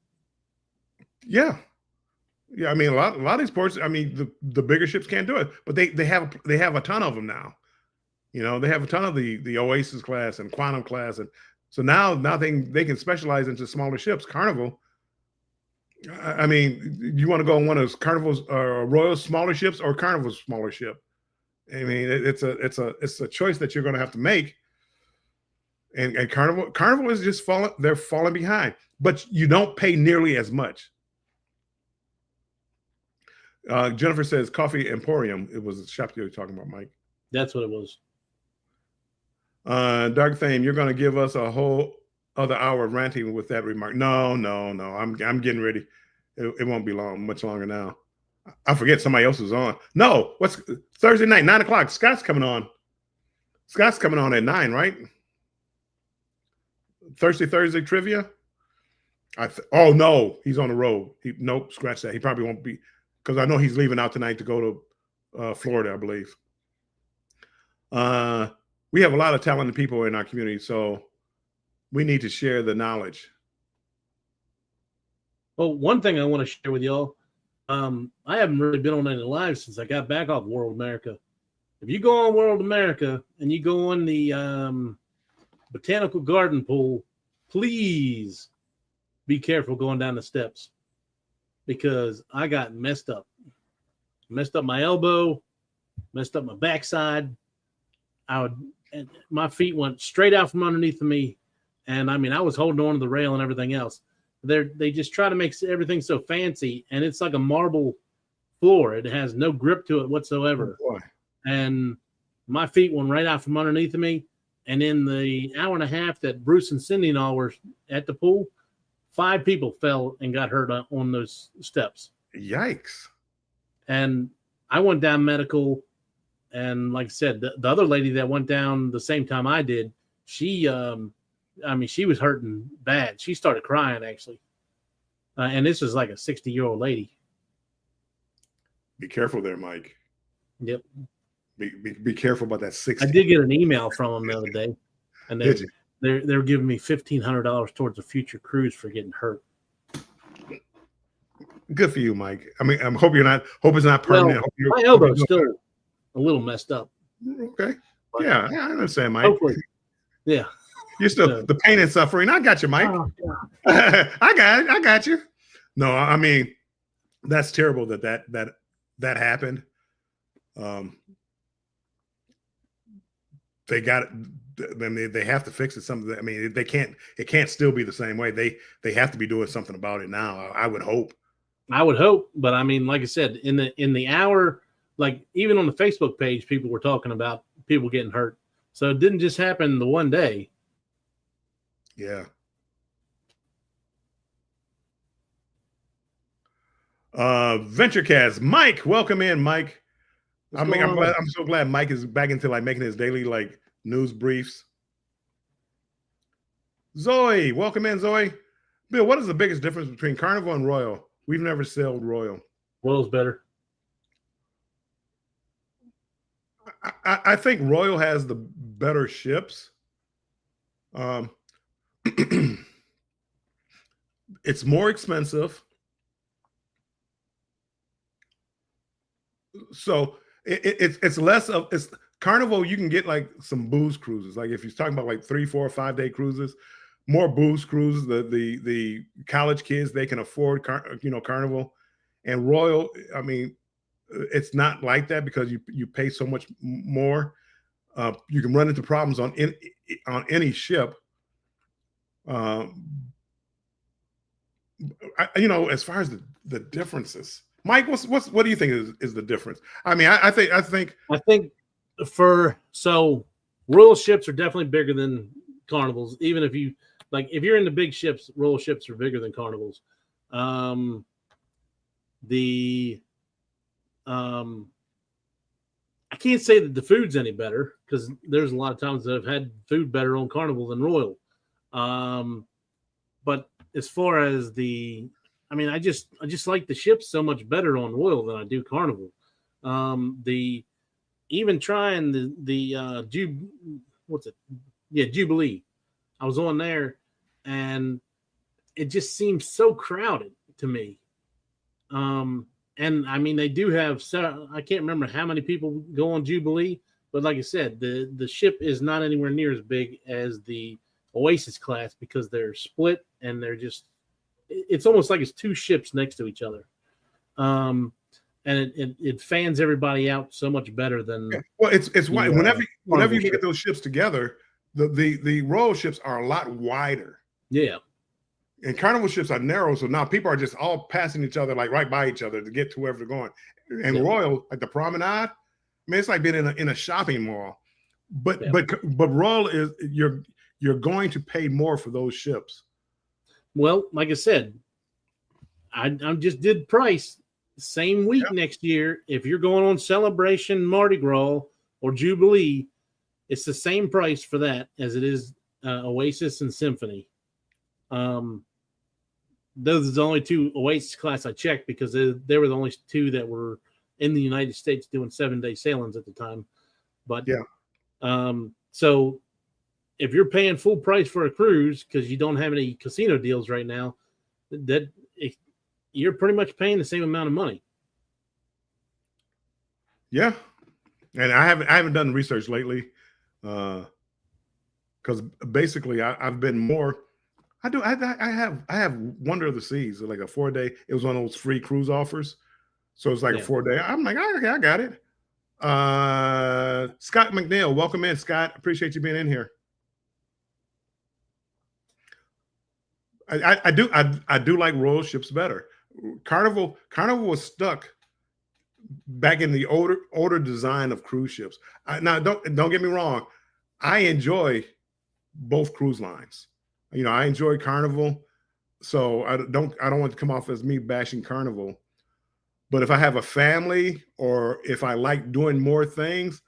Yeah. I mean, a lot of these ports. I mean, the bigger ships can't do it, but they have a ton of them now. You know, they have a ton of the Oasis class and Quantum class, and so now they can specialize into smaller ships. Carnival. I mean, you want to go on one of those Carnival's Royal's smaller ships or Carnival's smaller ship? I mean, it's a choice that you're going to have to make. And Carnival is just they're falling behind, but you don't pay nearly as much. Jennifer says Coffee Emporium. It was the shop you were talking about, Mike. That's what it was. Dark Thane, you're going to give us a whole other hour of ranting with that remark. No. I'm getting ready. It won't be much longer now. I forget somebody else is on. No, what's Thursday night, 9:00? Scott's coming on. Scott's coming on at 9, right? Thursday trivia. Oh no, he's on the road. Nope, scratch that. He probably won't be, because I know he's leaving out tonight to go to Florida, I believe. We have a lot of talented people in our community, so we need to share the knowledge. Well, one thing I want to share with y'all, I haven't really been on any live since I got back off World America. If you go on World America and you go on the Botanical Garden pool, please be careful going down the steps, because I got messed up my elbow, messed up my backside. My feet went straight out from underneath of me. And I mean, I was holding on to the rail and everything else. They just try to make everything so fancy, and it's like a marble floor. It has no grip to it whatsoever. Oh, and my feet went right out from underneath of me. And in the hour and a half that Bruce and Cindy and all were at the pool, 5 people fell and got hurt on those steps. Yikes. And I went down medical. And like I said, the other lady that went down the same time I did, she was hurting bad. She started crying, actually. And this was like a 60-year-old lady. Be careful there, Mike. Yep. Be careful about that 60. I did get an email from them the other day, and they're giving me $1,500 towards a future cruise for getting hurt. Good for you, Mike. I mean, I hope it's not permanent. Well, my elbow's still a little messed up. Okay. But, yeah, I understand, Mike. Hopefully. Yeah. You're still the pain and suffering. I got you, Mike. Oh, I got it. I got you. No, I mean, that's terrible that happened. They got it. I mean, they have to fix it. Something. I mean, they can't. It can't still be the same way. They have to be doing something about it now. I would hope. I would hope, but I mean, like I said, in the hour, like even on the Facebook page, people were talking about people getting hurt. So it didn't just happen the one day. Yeah. VentureCast, Mike, welcome in, Mike. I'm so glad Mike is back into like making his daily like news briefs. Zoe, welcome in, Zoe. Bill, what is the biggest difference between Carnival and Royal? We've never sailed Royal. Royal's better. I think Royal has the better ships. It's more expensive. So it's less of it's Carnival. You can get like some booze cruises. Like if you're talking about like 3, 4, 5 day cruises, more booze cruises. The college kids, they can afford Carnival, and Royal. I mean, it's not like that because you pay so much more. You can run into problems on any ship. As far as the differences, Mike, what do you think is the difference? I mean, I think Royal ships are definitely bigger than Carnivals. Even if you're in the big ships, Royal ships are bigger than Carnivals. I can't say that the food's any better because there's a lot of times that I've had food better on Carnival than Royal. But as far as I just like the ships so much better on Royal than I do Carnival. Even trying the Jubilee. I was on there and it just seems so crowded to me. And I mean, they do have, I can't remember how many people go on Jubilee, but like I said, the ship is not anywhere near as big as the Oasis class because they're split and it's almost like it's two ships next to each other. And it fans everybody out so much better than. Well, it's why whenever you look at those ships together, the Royal ships are a lot wider. Yeah. And Carnival ships are narrow, so now people are just all passing each other, like right by each other to get to wherever they're going. And Royal, like the promenade, I mean, it's like being in a shopping mall. But Royal is you're going to pay more for those ships. Well, like I said, I just did price same week next year. If you're going on Celebration, Mardi Gras, or Jubilee, it's the same price for that as it is Oasis and Symphony. Those are the only two Oasis class I checked because they were the only two that were in the United States doing 7-day sailings at the time. But so if you're paying full price for a cruise because you don't have any casino deals right now, you're pretty much paying the same amount of money. Yeah, and I haven't done research lately because basically I've been more. I have Wonder of the Seas, like a 4-day. It was one of those free cruise offers, so it's like a 4-day. I'm like, okay, I got it. Scott McNeil, welcome in, Scott. Appreciate you being in here. I do like Royal ships better. Carnival was stuck back in the older design of cruise ships. Now don't get me wrong, I enjoy both cruise lines. I enjoy Carnival, so I don't want to come off as me bashing Carnival. But if I have a family or if I like doing more things,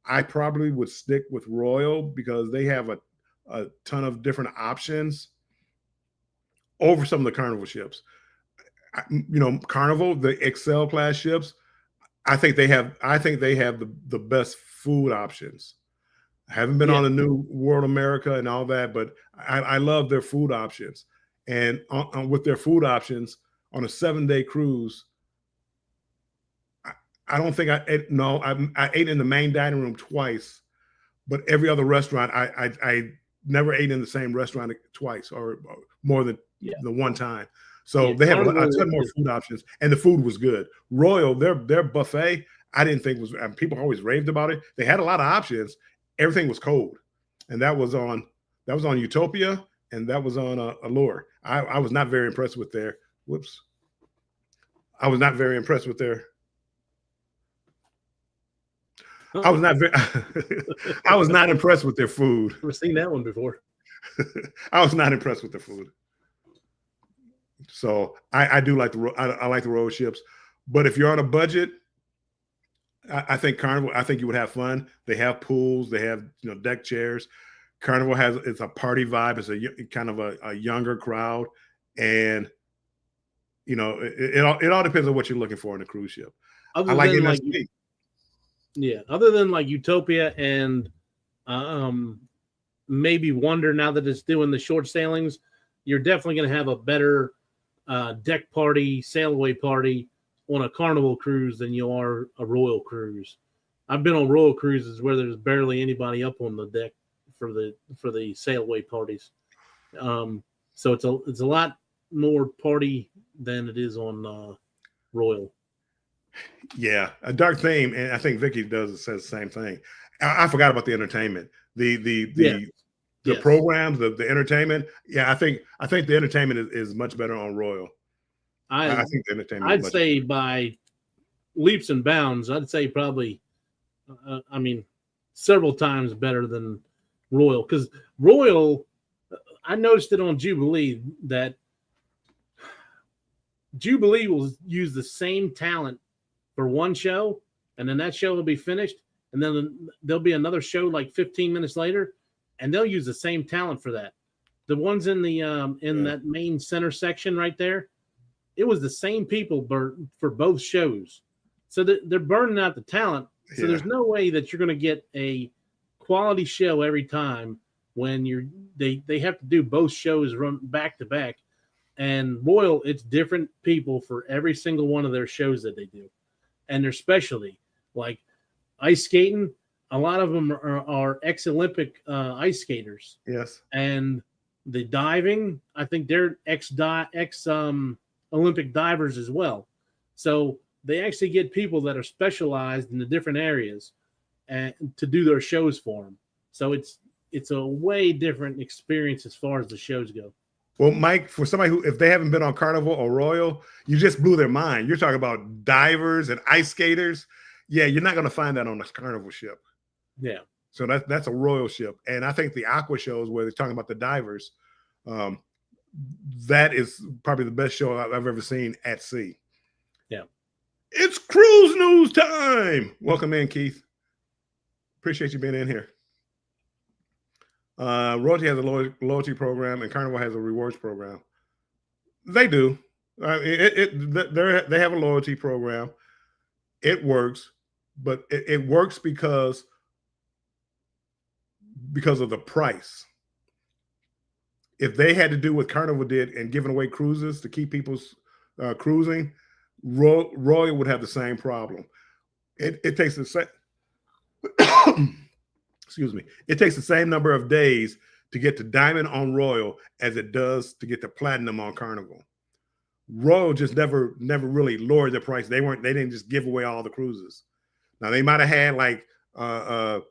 I probably would stick with Royal because they have a ton of different options over some of the Carnival ships. Carnival, the Excel class ships, I think they have the best food options. I haven't been on the new World America and all that, but I love their food options. And with their food options on a 7-day cruise, I don't think I ate in the main dining room twice, but every other restaurant I never ate in the same restaurant twice or more than the one time. So Yeah, they have a Carnival ton more food options, and the food was good. Royal, their buffet, I didn't think was. People always raved about it. They had a lot of options. Everything was cold, and that was on Utopia, and that was on Allure. I was not very impressed with their. Whoops. I was not very impressed with their. I was not very. I was not impressed with their food. Never seen that one before. I was not impressed with their food. So I do like I like the road ships, but if you're on a budget, I think Carnival. I think you would have fun. They have pools. They have deck chairs. Carnival it's a party vibe. It's a kind of a younger crowd, and it all depends on what you're looking for in a cruise ship. Other I like than MSP. Other than like Utopia and maybe Wonder, now that it's doing the short sailings, you're definitely going to have a better deck party, sail away party on a Carnival cruise than you are a Royal cruise. I've been on Royal cruises where there's barely anybody up on the deck for the sail away parties. So it's a lot more party than it is on Royal. Yeah, a dark theme, and I think Vicky says the same thing. I forgot about the entertainment, the programs, the entertainment. Yeah, I think the entertainment is much better on Royal. I think the entertainment. I'd say by leaps and bounds. I'd say probably, several times better than Royal, because Royal, I noticed it on Jubilee that Jubilee will use the same talent for one show, and then that show will be finished, and then there'll be another show like 15 minutes later, and they'll use the same talent for that. The ones in the that main center section right there, it was the same people for both shows. So they're burning out the talent. So there's no way that you're going to get a quality show every time when they have to do both shows run back to back. And Royal, it's different people for every single one of their shows that they do. And their specialty, like ice skating, a lot of them are ex-Olympic ice skaters. Yes. And the diving, I think they're Olympic divers as well. So they actually get people that are specialized in the different areas and to do their shows for them. So it's a way different experience as far as the shows go. Well, Mike, for somebody who, if they haven't been on Carnival or Royal, you just blew their mind. You're talking about divers and ice skaters. Yeah, you're not going to find that on a Carnival ship. Yeah. So that's a Royal ship. And I think the Aqua shows where they're talking about the divers, that is probably the best show I've ever seen at sea. Yeah. It's cruise news time. Welcome in, Keith. Appreciate you being in here. Royalty has a loyalty program, and Carnival has a rewards program. They do. They have a loyalty program. It works, but it works because of the price. If they had to do what Carnival did and giving away cruises to keep people cruising, Royal would have the same problem. It takes the same. Excuse me. It takes the same number of days to get to Diamond on Royal as it does to get to Platinum on Carnival. Royal just never really lowered the price. They didn't just give away all the cruises. Now they might have had like the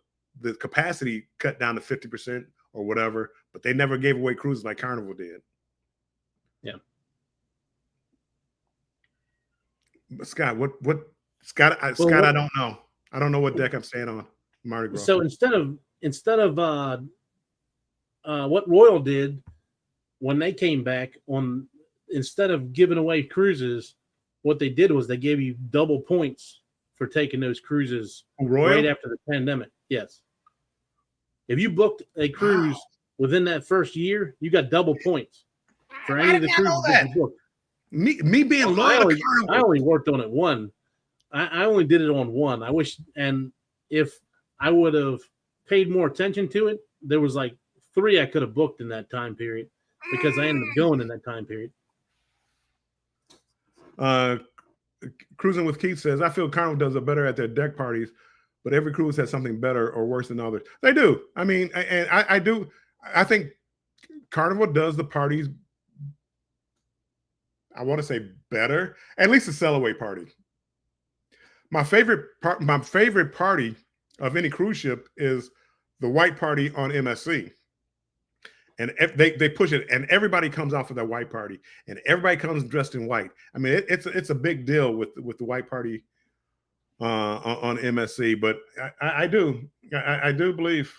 capacity cut down to 50% or whatever, but they never gave away cruises like Carnival did. Yeah. But Scott, Scott, I don't know. I don't know what deck I'm staying on. Mardi Gras. So instead of what Royal did when they came back on, instead of giving away cruises, what they did was they gave you double points for taking those cruises right after the pandemic. Yes. If you booked a cruise within that first year, you got double points for any of the cruises that you booked. Me being loyal to Carnival. I only worked on it one. I only did it on one. I wish, and if I would have paid more attention to it, there was like 3 I could have booked in that time period because I ended up going in that time period. Cruising with Keith says, I feel Carnival does it better at their deck parties, but every cruise has something better or worse than others. They do. I mean, and I do. I think Carnival does the parties, I want to say better, at least the Sellaway party. My favorite party of any cruise ship is the white party on MSC. And they push it, and everybody comes out for that white party, and everybody comes dressed in white. I mean, it's a big deal with the white party on MSC. But I do believe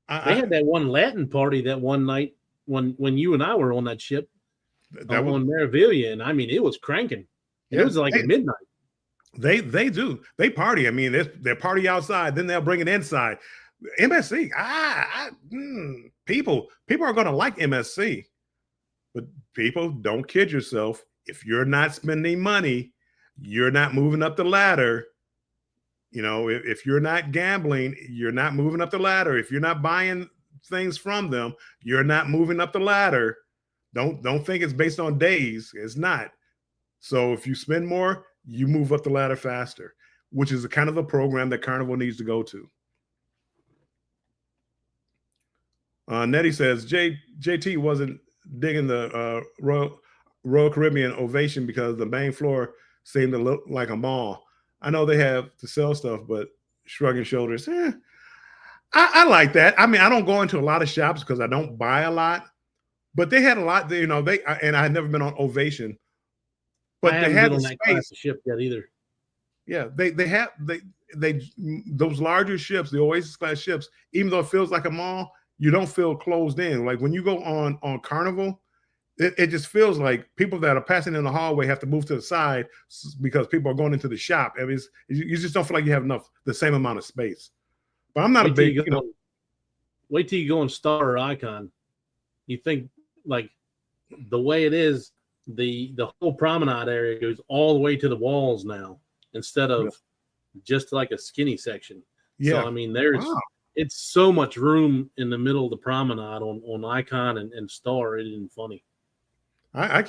they had that one Latin party that one night when you and I were on that ship on Meraviglia, and I mean it was cranking. It was like midnight. They do. They party. I mean, they party outside, then they'll bring it inside. MSC, people are going to like MSC, but people, don't kid yourself. If you're not spending money, you're not moving up the ladder. You know, if you're not gambling, you're not moving up the ladder. If you're not buying things from them, you're not moving up the ladder. Don't think it's based on days. It's not. So if you spend more, you move up the ladder faster, which is the kind of the program that Carnival needs to go to. Nettie says JT wasn't digging the Royal Caribbean Ovation because the main floor seemed to look like a mall. I know they have to sell stuff, but shrugging shoulders. I like that. I mean, I don't go into a lot of shops because I don't buy a lot, but they had a lot. You know, and I had never been on Ovation, but they had the space. Ship yet either. Yeah, they those larger ships, the Oasis class ships, even though it feels like a mall, you don't feel closed in. Like when you go on Carnival, it just feels like people that are passing in the hallway have to move to the side because people are going into the shop. I mean, you just don't feel like you have the same amount of space. But I'm not a big, wait till you go on Star or Icon. You think like the way it is, the whole promenade area goes all the way to the walls now instead of just like a skinny section. Yeah. So I mean, it's so much room in the middle of the promenade on Icon and Star. It isn't funny. I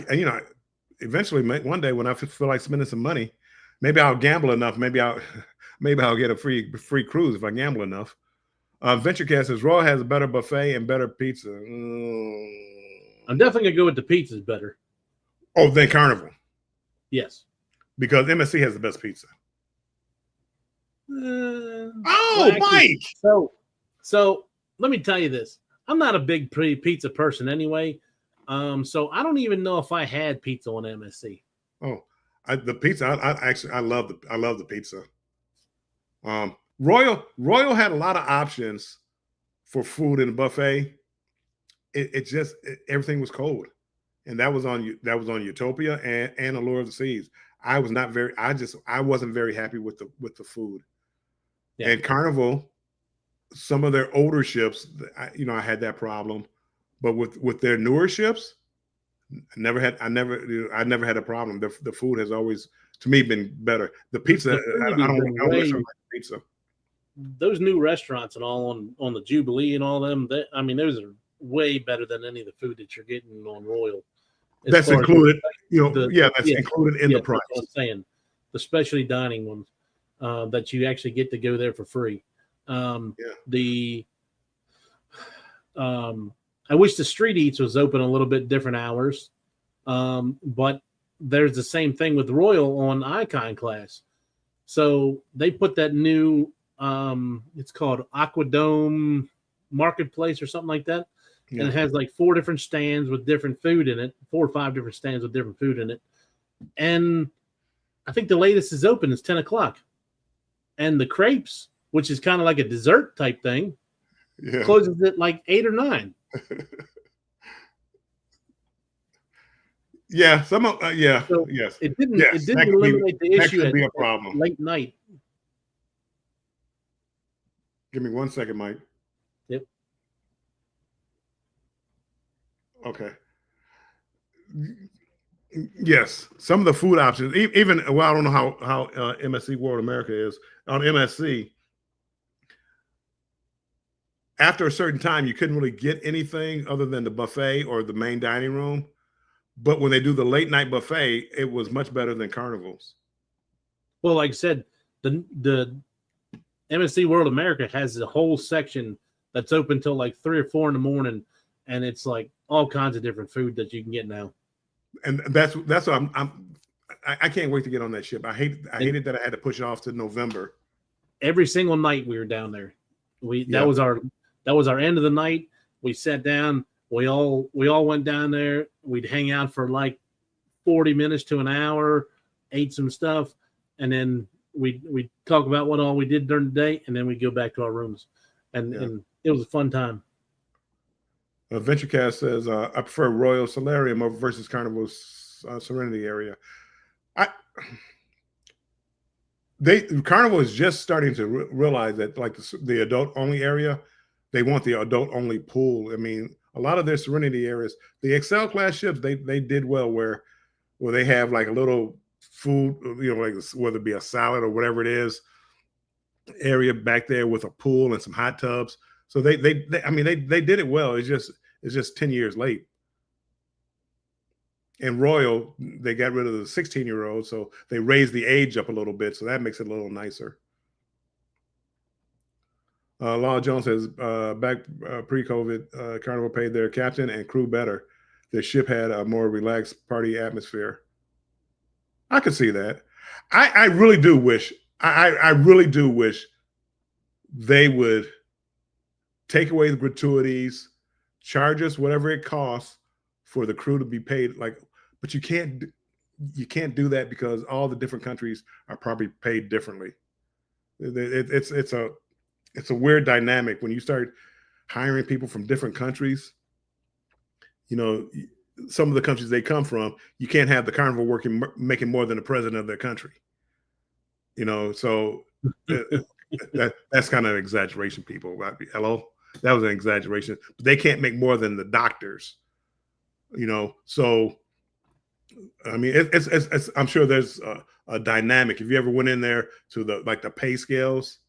eventually one day when I feel like spending some money, maybe I'll gamble enough. Maybe I'll get a free cruise if I gamble enough. VentureCast says Royal has a better buffet and better pizza. I'm definitely gonna go with the pizza's better. Oh, than Carnival. Yes, because MSC has the best pizza. Mike. So let me tell you this. I'm not a big pizza person anyway. So I don't even know if I had pizza on MSC. Oh, the pizza. I love the pizza. Royal had a lot of options for food in the buffet. Everything was cold, and that was on Utopia and Allure of the Seas. I wasn't very happy with the food. Yeah. And Carnival, some of their older ships, I had that problem, but with their newer ships, I never had a problem. The food has always, to me, been better. The pizza, I don't like pizza. Those new restaurants and all on the Jubilee and all them, those are way better than any of the food that you're getting on Royal. That's included, that's included in the price. That's what I'm saying. The specialty dining ones that you actually get to go there for free. I wish the street eats was open a little bit different hours, but there's the same thing with Royal on Icon class. So they put that new, it's called Aquadome Marketplace or something like that. Yeah. And it has like 4 different stands with different food in it, 4 or 5 different stands with different food in it. And I think the latest is open is 10 o'clock. And the crepes, which is kind of like a dessert type thing, closes at like 8 or 9. Yeah, So yes. It didn't eliminate the issue at be a problem. Late night. Give me 1 second, Mike. Yep. Okay. Yes, some of the food options, even I don't know how MSC World America is on MSC. After a certain time, you couldn't really get anything other than the buffet or the main dining room. But when they do the late night buffet, it was much better than Carnival's. Well, like I said, the MSC World America has a whole section that's open till like 3 or 4 in the morning, and it's like all kinds of different food that you can get now. And that's what I can't wait to get on that ship. I hated that I had to push it off to November. Every single night we were down there. That was our end of the night. We sat down. We all went down there. We'd hang out for like 40 minutes to an hour, ate some stuff, and then we talk about what all we did during the day, and then we go back to our rooms. And it was a fun time. VentureCast says, I prefer Royal Solarium over versus Carnival's Serenity area. Carnival is just starting to realize that, like the adult only area, they want the adult only pool. I mean, a lot of their Serenity areas, the Excel class ships, they did well where they have like a little food, like whether it be a salad or whatever it is, area back there with a pool and some hot tubs. So they did it well. It's just 10 years late. And Royal, they got rid of the 16-year-old, so they raised the age up a little bit, so that makes it a little nicer. Law Jones says, back pre-COVID, Carnival paid their captain and crew better. Their ship had a more relaxed party atmosphere. I could see that. I really do wish, I really do wish they would take away the gratuities, charge us whatever it costs for the crew to be paid. But you can't do that because all the different countries are probably paid differently. It's a weird dynamic when you start hiring people from different countries. Some of the countries they come from, you can't have the Carnival making more than the president of their country. So that's kind of exaggeration, people. Hello, that was an exaggeration. But they can't make more than the doctors. So I mean, it's I'm sure there's a dynamic. If you ever went in there to the pay scales,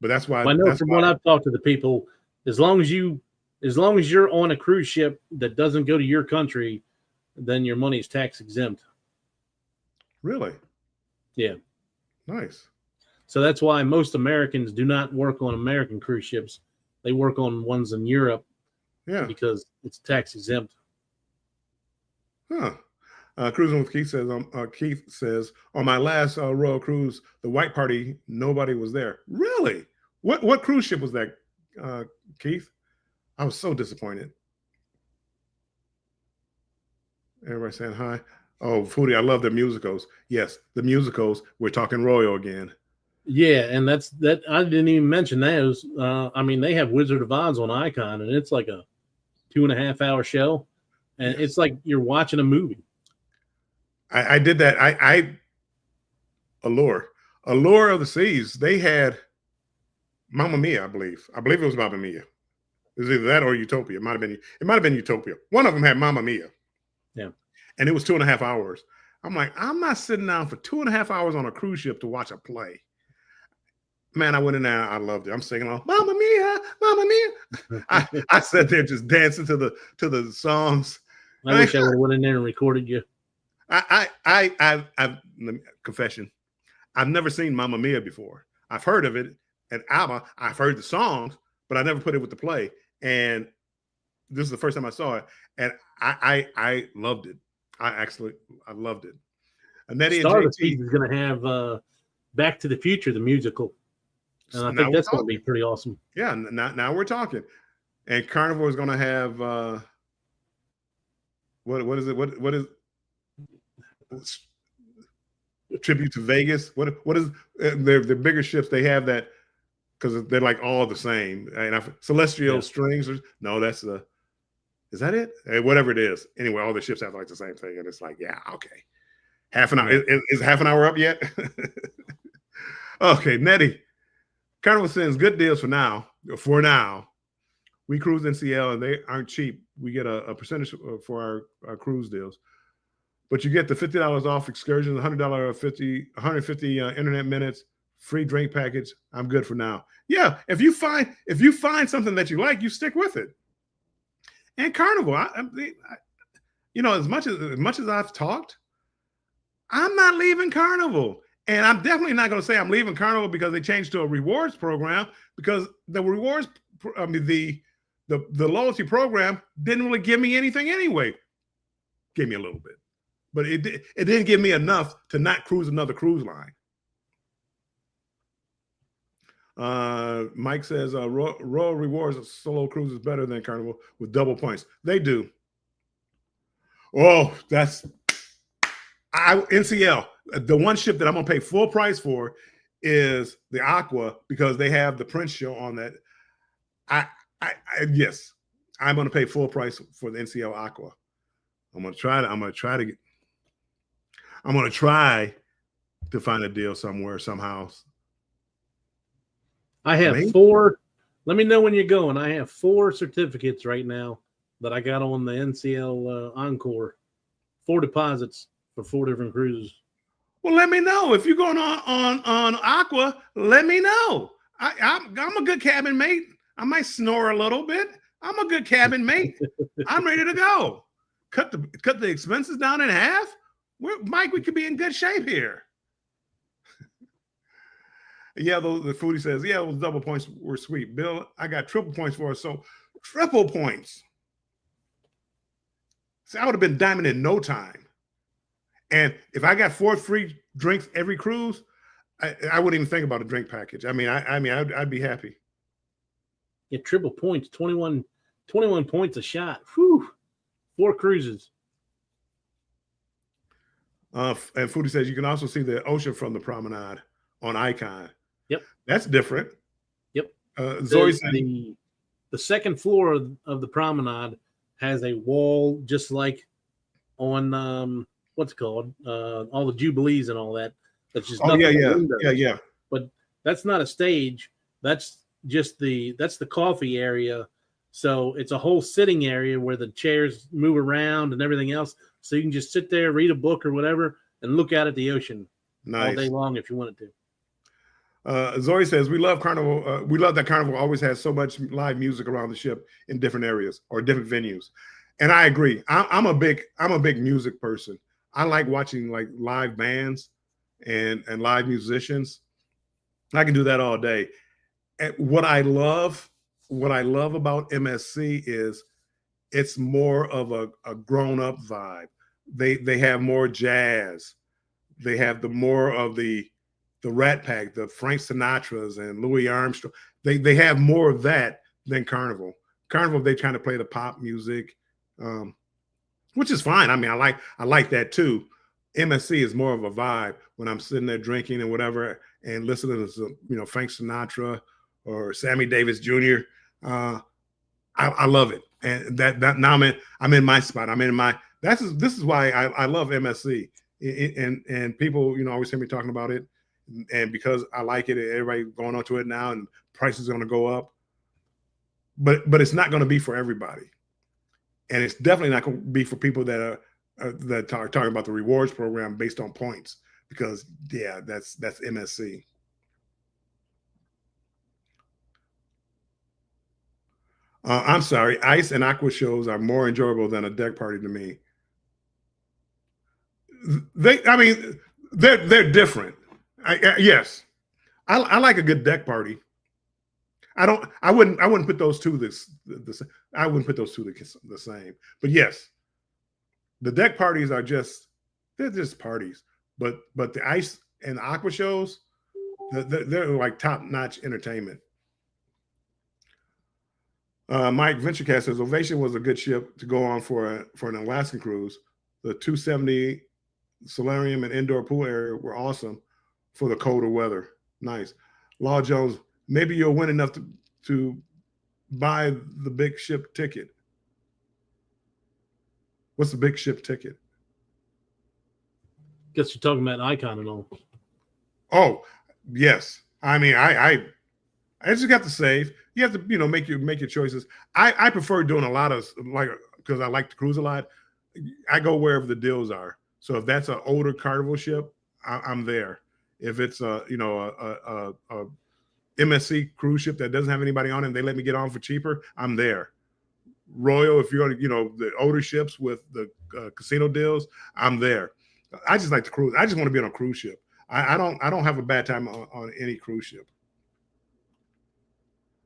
but that's why I know from what I've talked to the people, as long as you're on a cruise ship that doesn't go to your country, then your money is tax exempt. Really? Yeah. Nice. So that's why most Americans do not work on American cruise ships. They work on ones in Europe. Yeah. Because it's tax exempt. Huh. Cruising with Keith says, on my last Royal cruise, the white party, nobody was there. Really? What cruise ship was that, Keith? I was so disappointed. Everybody saying hi. Oh, Foodie, I love the musicals. Yes, the musicals. We're talking Royal again. Yeah, and that I didn't even mention those. They have Wizard of Oz on Icon, and it's like a 2.5-hour show, and yes, it's like you're watching a movie. I did that. Allure of the Seas. They had Mamma Mia, I believe. I believe it was Mamma Mia. It was either that or Utopia. It might have been Utopia. One of them had Mamma Mia. Yeah, and it was 2.5 hours. I'm like, I'm not sitting down for 2.5 hours on a cruise ship to watch a play. Man, I went in there. I loved it. I'm singing along, Mamma Mia, Mamma Mia. I sat there just dancing to the songs. I wish I would have went in there and recorded you. Confession, I've never seen Mamma Mia before. I've heard of it at ABBA. I've heard the songs, but I never put it with the play. And this is the first time I saw it, and I loved it. I loved it. Annette Star of the Seas is going to have Back to the Future, the musical. And I think that's going to be pretty awesome. Yeah, now we're talking. And Carnival is going to have what is it? What is tribute to Vegas? What is the bigger ships? They have that because they're like all the same. And Celestial Strings. No, that's is that it? Whatever it is. Anyway, all the ships have like the same thing, and it's like, yeah, okay. Half an hour. Is half an hour up yet? Okay, Nettie. Carnival sends good deals for now. For now, we cruise in CL and they aren't cheap. We get a percentage for our cruise deals, but you get the $50 off excursions, $150 internet minutes, free drink package. I'm good for now. Yeah, if you find something that you like, you stick with it. And Carnival, as much as I've talked, I'm not leaving Carnival. And I'm definitely not going to say I'm leaving Carnival because they changed to a rewards program, because the rewards, the loyalty program didn't really give me anything anyway. Gave me a little bit, but it didn't give me enough to not cruise another cruise line. Mike says Royal Rewards solo cruise is better than Carnival with double points. They do. Oh, that's NCL. The one ship that I'm gonna pay full price for is the Aqua, because they have the Prince show on that. Yes, I'm gonna pay full price for the NCL Aqua. I'm gonna try to find a deal somewhere, somehow. I have 4. Let me know when you're going. I have 4 certificates right now that I got on the NCL Encore. 4 deposits for 4 different cruises. Well, let me know if you're going on Aqua. Let me know. I'm a good cabin mate. I might snore a little bit. I'm a good cabin mate. I'm ready to go. Cut the expenses down in half. Mike, we could be in good shape here. Yeah, the foodie says, yeah, those double points were sweet. Bill, I got triple points for us. So triple points. See, I would have been diamond in no time. And if I got 4 free drinks every cruise, I wouldn't even think about a drink package. I'd be happy. Yeah, triple points, 21 points a shot. Whew. 4 cruises. And Foodie says you can also see the ocean from the promenade on Icon. Yep. That's different. Yep. Zoe said the second floor of the promenade has a wall just like on what's it called? All the Jubilees and all that. That's just yeah. But that's not a stage. That's just that's the coffee area. So it's a whole sitting area where the chairs move around and everything else. So you can just sit there, read a book or whatever, and look out at the ocean all day long if you wanted to. Zoe says we love Carnival. We love that Carnival always has so much live music around the ship in different areas or different venues, and I agree. I'm a big music person. I like watching like live bands and live musicians. I can do that all day. And what I love about MSC is it's more of a grown up vibe. They have more jazz. They have more of the Rat Pack, the Frank Sinatras and Louis Armstrong. They have more of that than Carnival. Carnival, they try to play the pop music, which is fine. I mean, I like that too. MSC is more of a vibe when I'm sitting there drinking and whatever and listening to some, Frank Sinatra or Sammy Davis Jr. I love it, and that now I'm in my spot. This is why I love MSC, and people always hear me talking about it. And because I like it, everybody going onto it now, and prices are going to go up. But it's not going to be for everybody, and it's definitely not going to be for people that are talking about the rewards program based on points. Because that's MSC. I'm sorry, ice and aqua shows are more enjoyable than a deck party to me. They're different. Yes, I like a good deck party. I wouldn't put those two I wouldn't put those two the same. But yes, the deck parties they're just parties. But the ice and the aqua shows, they're like top notch entertainment. Mike Venturecast says Ovation was a good ship to go on for an Alaskan cruise. The 270 solarium and indoor pool area were awesome for the colder weather. Nice. Law Jones, maybe you'll win enough to buy the big ship ticket. What's the big ship ticket? Guess you're talking about Icon and all. Oh, yes. I mean, I just got to save. You have to, make your choices. I prefer doing a lot of because I like to cruise a lot. I go wherever the deals are. So if that's an older Carnival ship, I'm there. If it's a MSC cruise ship that doesn't have anybody on it and they let me get on for cheaper, I'm there. Royal, if you're on, the older ships with the casino deals, I'm there. I just like to cruise. I just want to be on a cruise ship. I don't have a bad time on any cruise ship.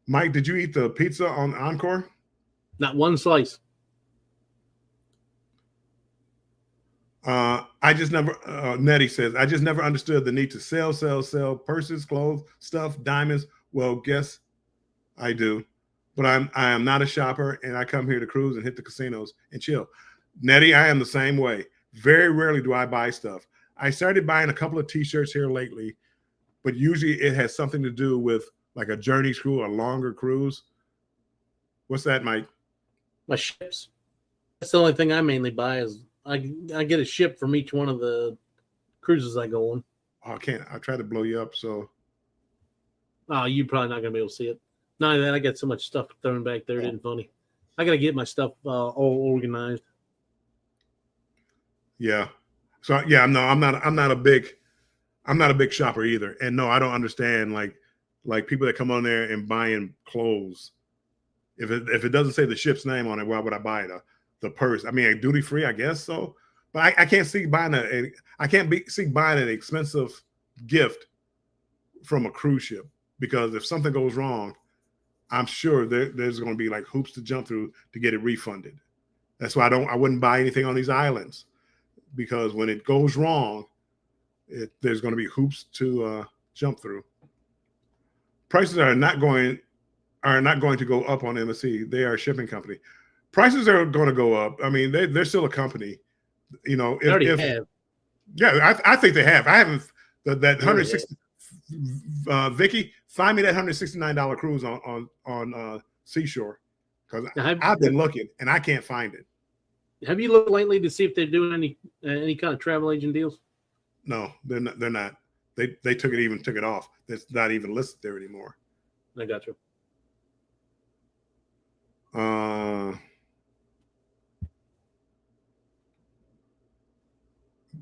Mike, did you eat the pizza on Encore? Not one slice. I just never. Nettie says, I just never understood the need to sell purses, clothes, stuff, diamonds. Well, guess I do, but I am not a shopper, and I come here to cruise and hit the casinos and chill. Nettie, I am the same way. Very rarely do I buy stuff. I started buying a couple of T-shirts here lately, but usually it has something to do with like a journey cruise, a longer cruise. What's that, Mike? My ships. That's the only thing I mainly buy is I get a ship from each one of the cruises I go on. Oh, I can't. I tried to blow you up, so. Oh, you're probably not gonna be able to see it. Not only that, I got so much stuff thrown back there. It isn't funny. I gotta get my stuff all organized. Yeah. So yeah, no, I'm not a big shopper either. And no, I don't understand like people that come on there and buying clothes. If it doesn't say the ship's name on it, why would I buy it? The purse. I mean, duty free, I guess so. But I can't see buying an expensive gift from a cruise ship, because if something goes wrong, I'm sure there's going to be like hoops to jump through to get it refunded. That's why I wouldn't buy anything on these islands, because when it goes wrong, there's going to be hoops to jump through. Prices are not going to go up on MSC. They are a shipping company. Prices are going to go up. I mean, they're still a company. You know, They already have. Yeah, I think they have. I haven't that 160. Vicky, find me that $169 cruise on Seashore, because I've been looking and I can't find it. Have you looked lately to see if they're doing any kind of travel agent deals? No, they're not. They took it off. It's not even listed there anymore. I got you.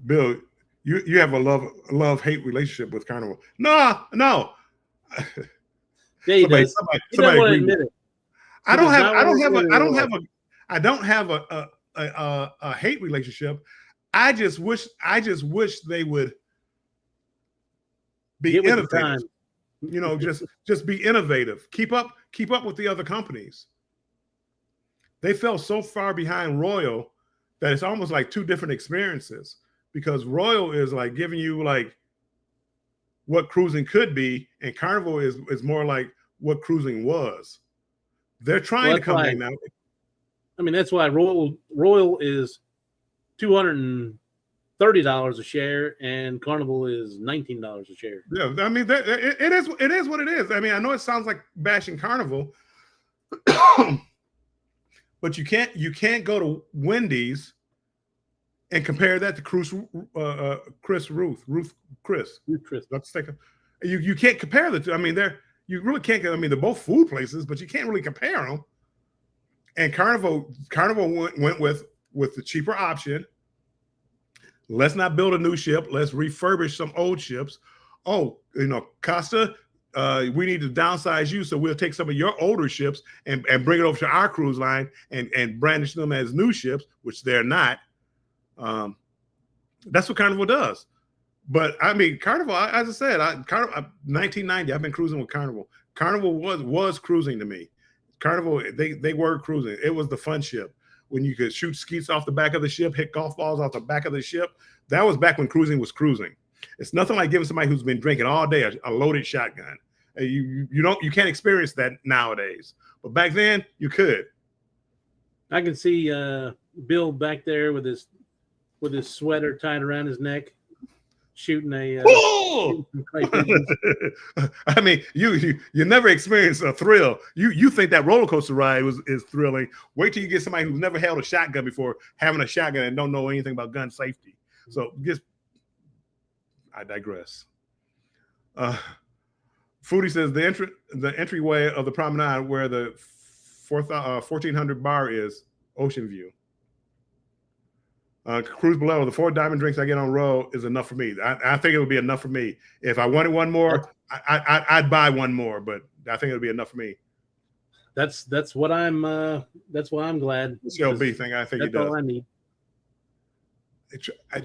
Bill, you have a love-hate relationship with Carnival. No. Yeah, he does. He doesn't want to admit it. I don't have a hate relationship. I just wish they would be innovative. You know, just be innovative. Keep up with the other companies. They fell so far behind Royal that it's almost like two different experiences, because Royal is like giving you like what cruising could be, and Carnival is more like what cruising was. They're trying to come back now. I mean, that's why Royal is $230 a share, and Carnival is $19 a share. Yeah, I mean, it is what it is. I mean, I know it sounds like bashing Carnival, but you can't go to Wendy's and compare that to Chris. Let's take you can't compare the two. I mean, you really can't. I mean, they're both food places, but you can't really compare them. And Carnival went with the cheaper option. Let's not build a new ship. Let's refurbish some old ships. Oh, Costa, we need to downsize you, so we'll take some of your older ships and bring it over to our cruise line and brandish them as new ships, which they're not. That's what Carnival does. But I mean, Carnival, as I said, 1990, I've been cruising with Carnival. Carnival was cruising to me. Carnival, they were cruising. It was the fun ship when you could shoot skeets off the back of the ship, hit golf balls off the back of the ship. That was back when cruising was cruising. It's nothing like giving somebody who's been drinking all day a loaded shotgun. You can't experience that nowadays. But back then, you could. I can see Bill back there with his sweater tied around his neck, shooting a. I mean, you never experienced a thrill. You think that roller coaster ride is thrilling. Wait till you get somebody who's never held a shotgun before having a shotgun and don't know anything about gun safety. So I digress. Foodie says the entryway of the promenade where the 1400 bar is Ocean View. Cruise below, the 4 diamond drinks I get on row is enough for me. I think it would be enough for me. If I wanted one more, I'd buy one more, but I think it would be enough for me. That's what I'm. That's why I'm glad. It's the LB thing. I think it does. All I need.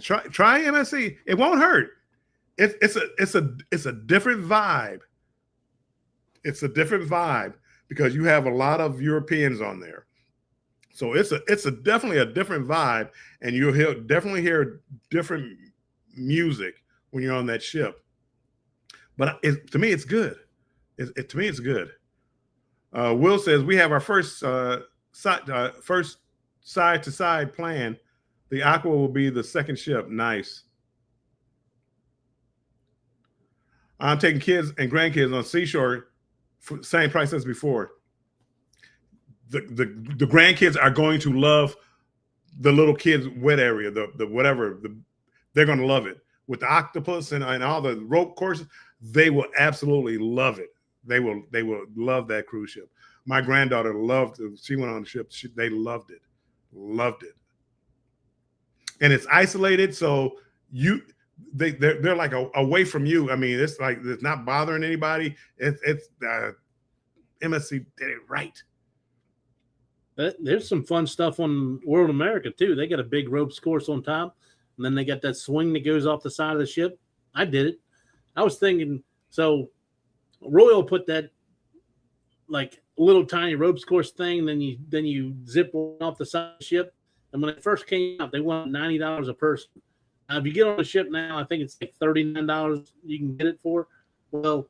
Try MSC. It won't hurt. it's a different vibe. It's a different vibe because you have a lot of Europeans on there. So it's definitely a different vibe, and you'll definitely hear different music when you're on that ship. But to me, it's good. To me, it's good. Will says we have our first side to side plan. The Aqua will be the second ship. Nice. I'm taking kids and grandkids on Seashore for the same price as before. The grandkids are going to love the little kids' wet area, the whatever. They're going to love it. With the octopus and all the rope courses, they will absolutely love it. They will love that cruise ship. My granddaughter loved it. She went on the ship. They loved it. And it's isolated, so they're like away from you. I mean, it's like it's not bothering anybody. It's MSC did it right. There's some fun stuff on World America too. They got a big ropes course on top, and then they got that swing that goes off the side of the ship. I did it. I was thinking, so Royal put that like little tiny ropes course thing, then you zip off the side of the ship. And when it first came out, they wanted $90 a person. Now, if you get on the ship now, I think it's like $39 you can get it for. Well,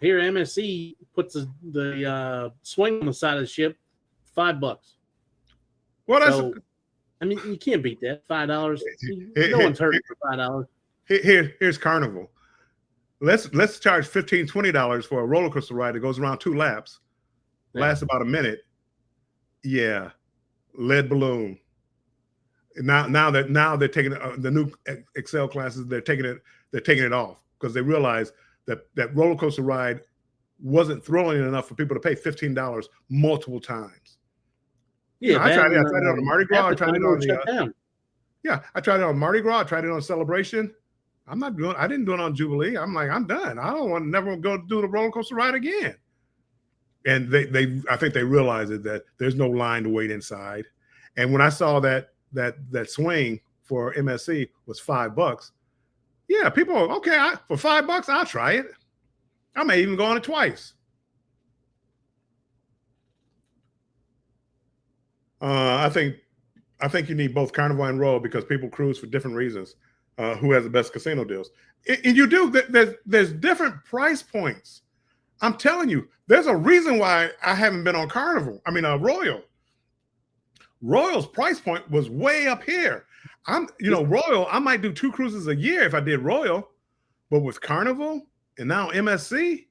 here MSC puts the swing on the side of the ship, $5. Well, that's I mean, you can't beat that. $5. No one's hurting for $5. Here's Carnival. Let's charge $15, $20 for a roller coaster ride that goes around 2 laps, lasts about a minute. Yeah, lead balloon. Now they're taking the new Excel classes. They're taking it off because they realize that roller coaster ride wasn't thrilling enough for people to pay $15 multiple times. Yeah, I tried it on Mardi Gras. I tried it on I tried it on Mardi Gras. I tried it on Celebration. I didn't do it on Jubilee. I'm like, I'm done. I don't want to never go do the roller coaster ride again. And I think they realized that there's no line to wait inside. And when I saw that swing for MSC was $5, yeah, people are, okay, for $5, I'll try it. I may even go on it twice. I think you need both Carnival and Royal because people cruise for different reasons. Who has the best casino deals? And you do. There's different price points. I'm telling you, there's a reason why I haven't been on Carnival. I mean, Royal. Royal's price point was way up here. Royal, I might do 2 cruises a year if I did Royal, but with Carnival and now MSC,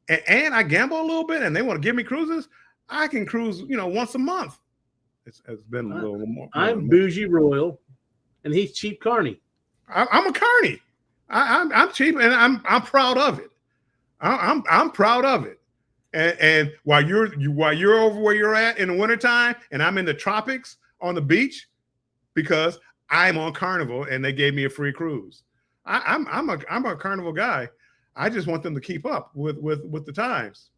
and I gamble a little bit, and they want to give me cruises, I can cruise, once a month. It's been a little more. I'm bougie Royal, and he's cheap Carney. I'm a Carney. I'm cheap, and I'm proud of it. I'm proud of it. And while you're over where you're at in the wintertime, and I'm in the tropics on the beach, because I'm on Carnival and they gave me a free cruise. I'm a Carnival guy. I just want them to keep up with the times.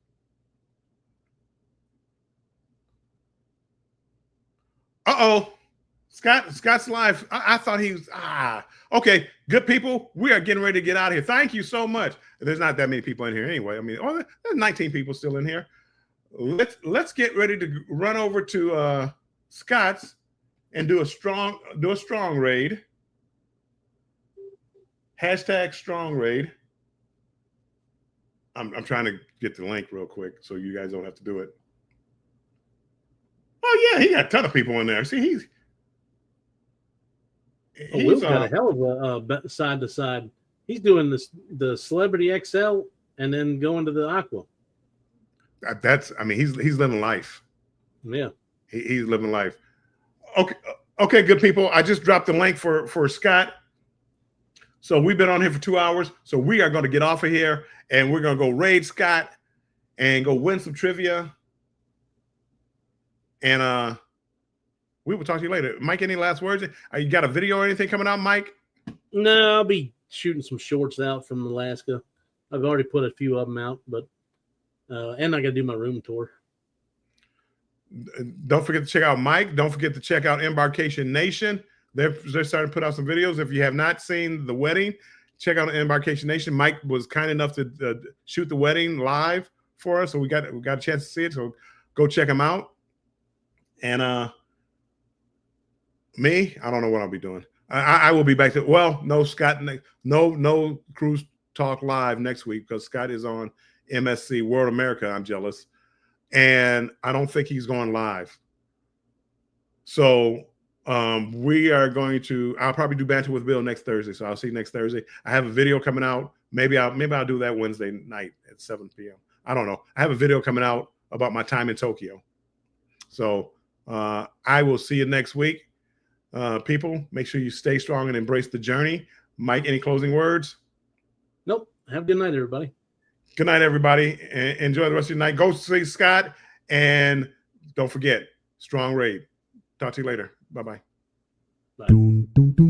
Uh-oh. Scott's live. I thought he was okay. Good people, we are getting ready to get out of here. Thank you so much. There's not that many people in here anyway. I mean, there's 19 people still in here. Let's get ready to run over to Scott's and do a strong raid. Hashtag strong raid. I'm trying to get the link real quick so you guys don't have to do it. Oh yeah, he got a ton of people in there. See, Will's got a hell of a side to side. He's doing the Celebrity XL and then going to the Aqua. He's living life. Yeah, he's living life. Okay, good people. I just dropped the link for Scott. So we've been on here for 2 hours. So we are going to get off of here and we're going to go raid Scott and go win some trivia. And we will talk to you later. Mike, any last words? You got a video or anything coming out, Mike? No, I'll be shooting some shorts out from Alaska. I've already put a few of them out, but and I got to do my room tour. Don't forget to check out Mike. Don't forget to check out Embarkation Nation. They're starting to put out some videos. If you have not seen the wedding, check out Embarkation Nation. Mike was kind enough to shoot the wedding live for us, so we got a chance to see it. So go check him out. And me, I don't know what I'll be doing. I will be back to, well, no, Scott, no Cruise Talk Live next week because Scott is on MSC World America. I'm jealous. And I don't think he's going live. So we are going to, I'll probably do Banter with Bill next Thursday. So I'll see you next Thursday. I have a video coming out. Maybe I'll do that Wednesday night at 7 p.m. I don't know. I have a video coming out about my time in Tokyo. So I will see you next week. People, make sure you stay strong and embrace the journey. Mike, any closing words? Nope. Have a good night, everybody. Good night, everybody. And enjoy the rest of your night. Go see Scott. And don't forget, strong raid. Talk to you later. Bye-bye. Bye.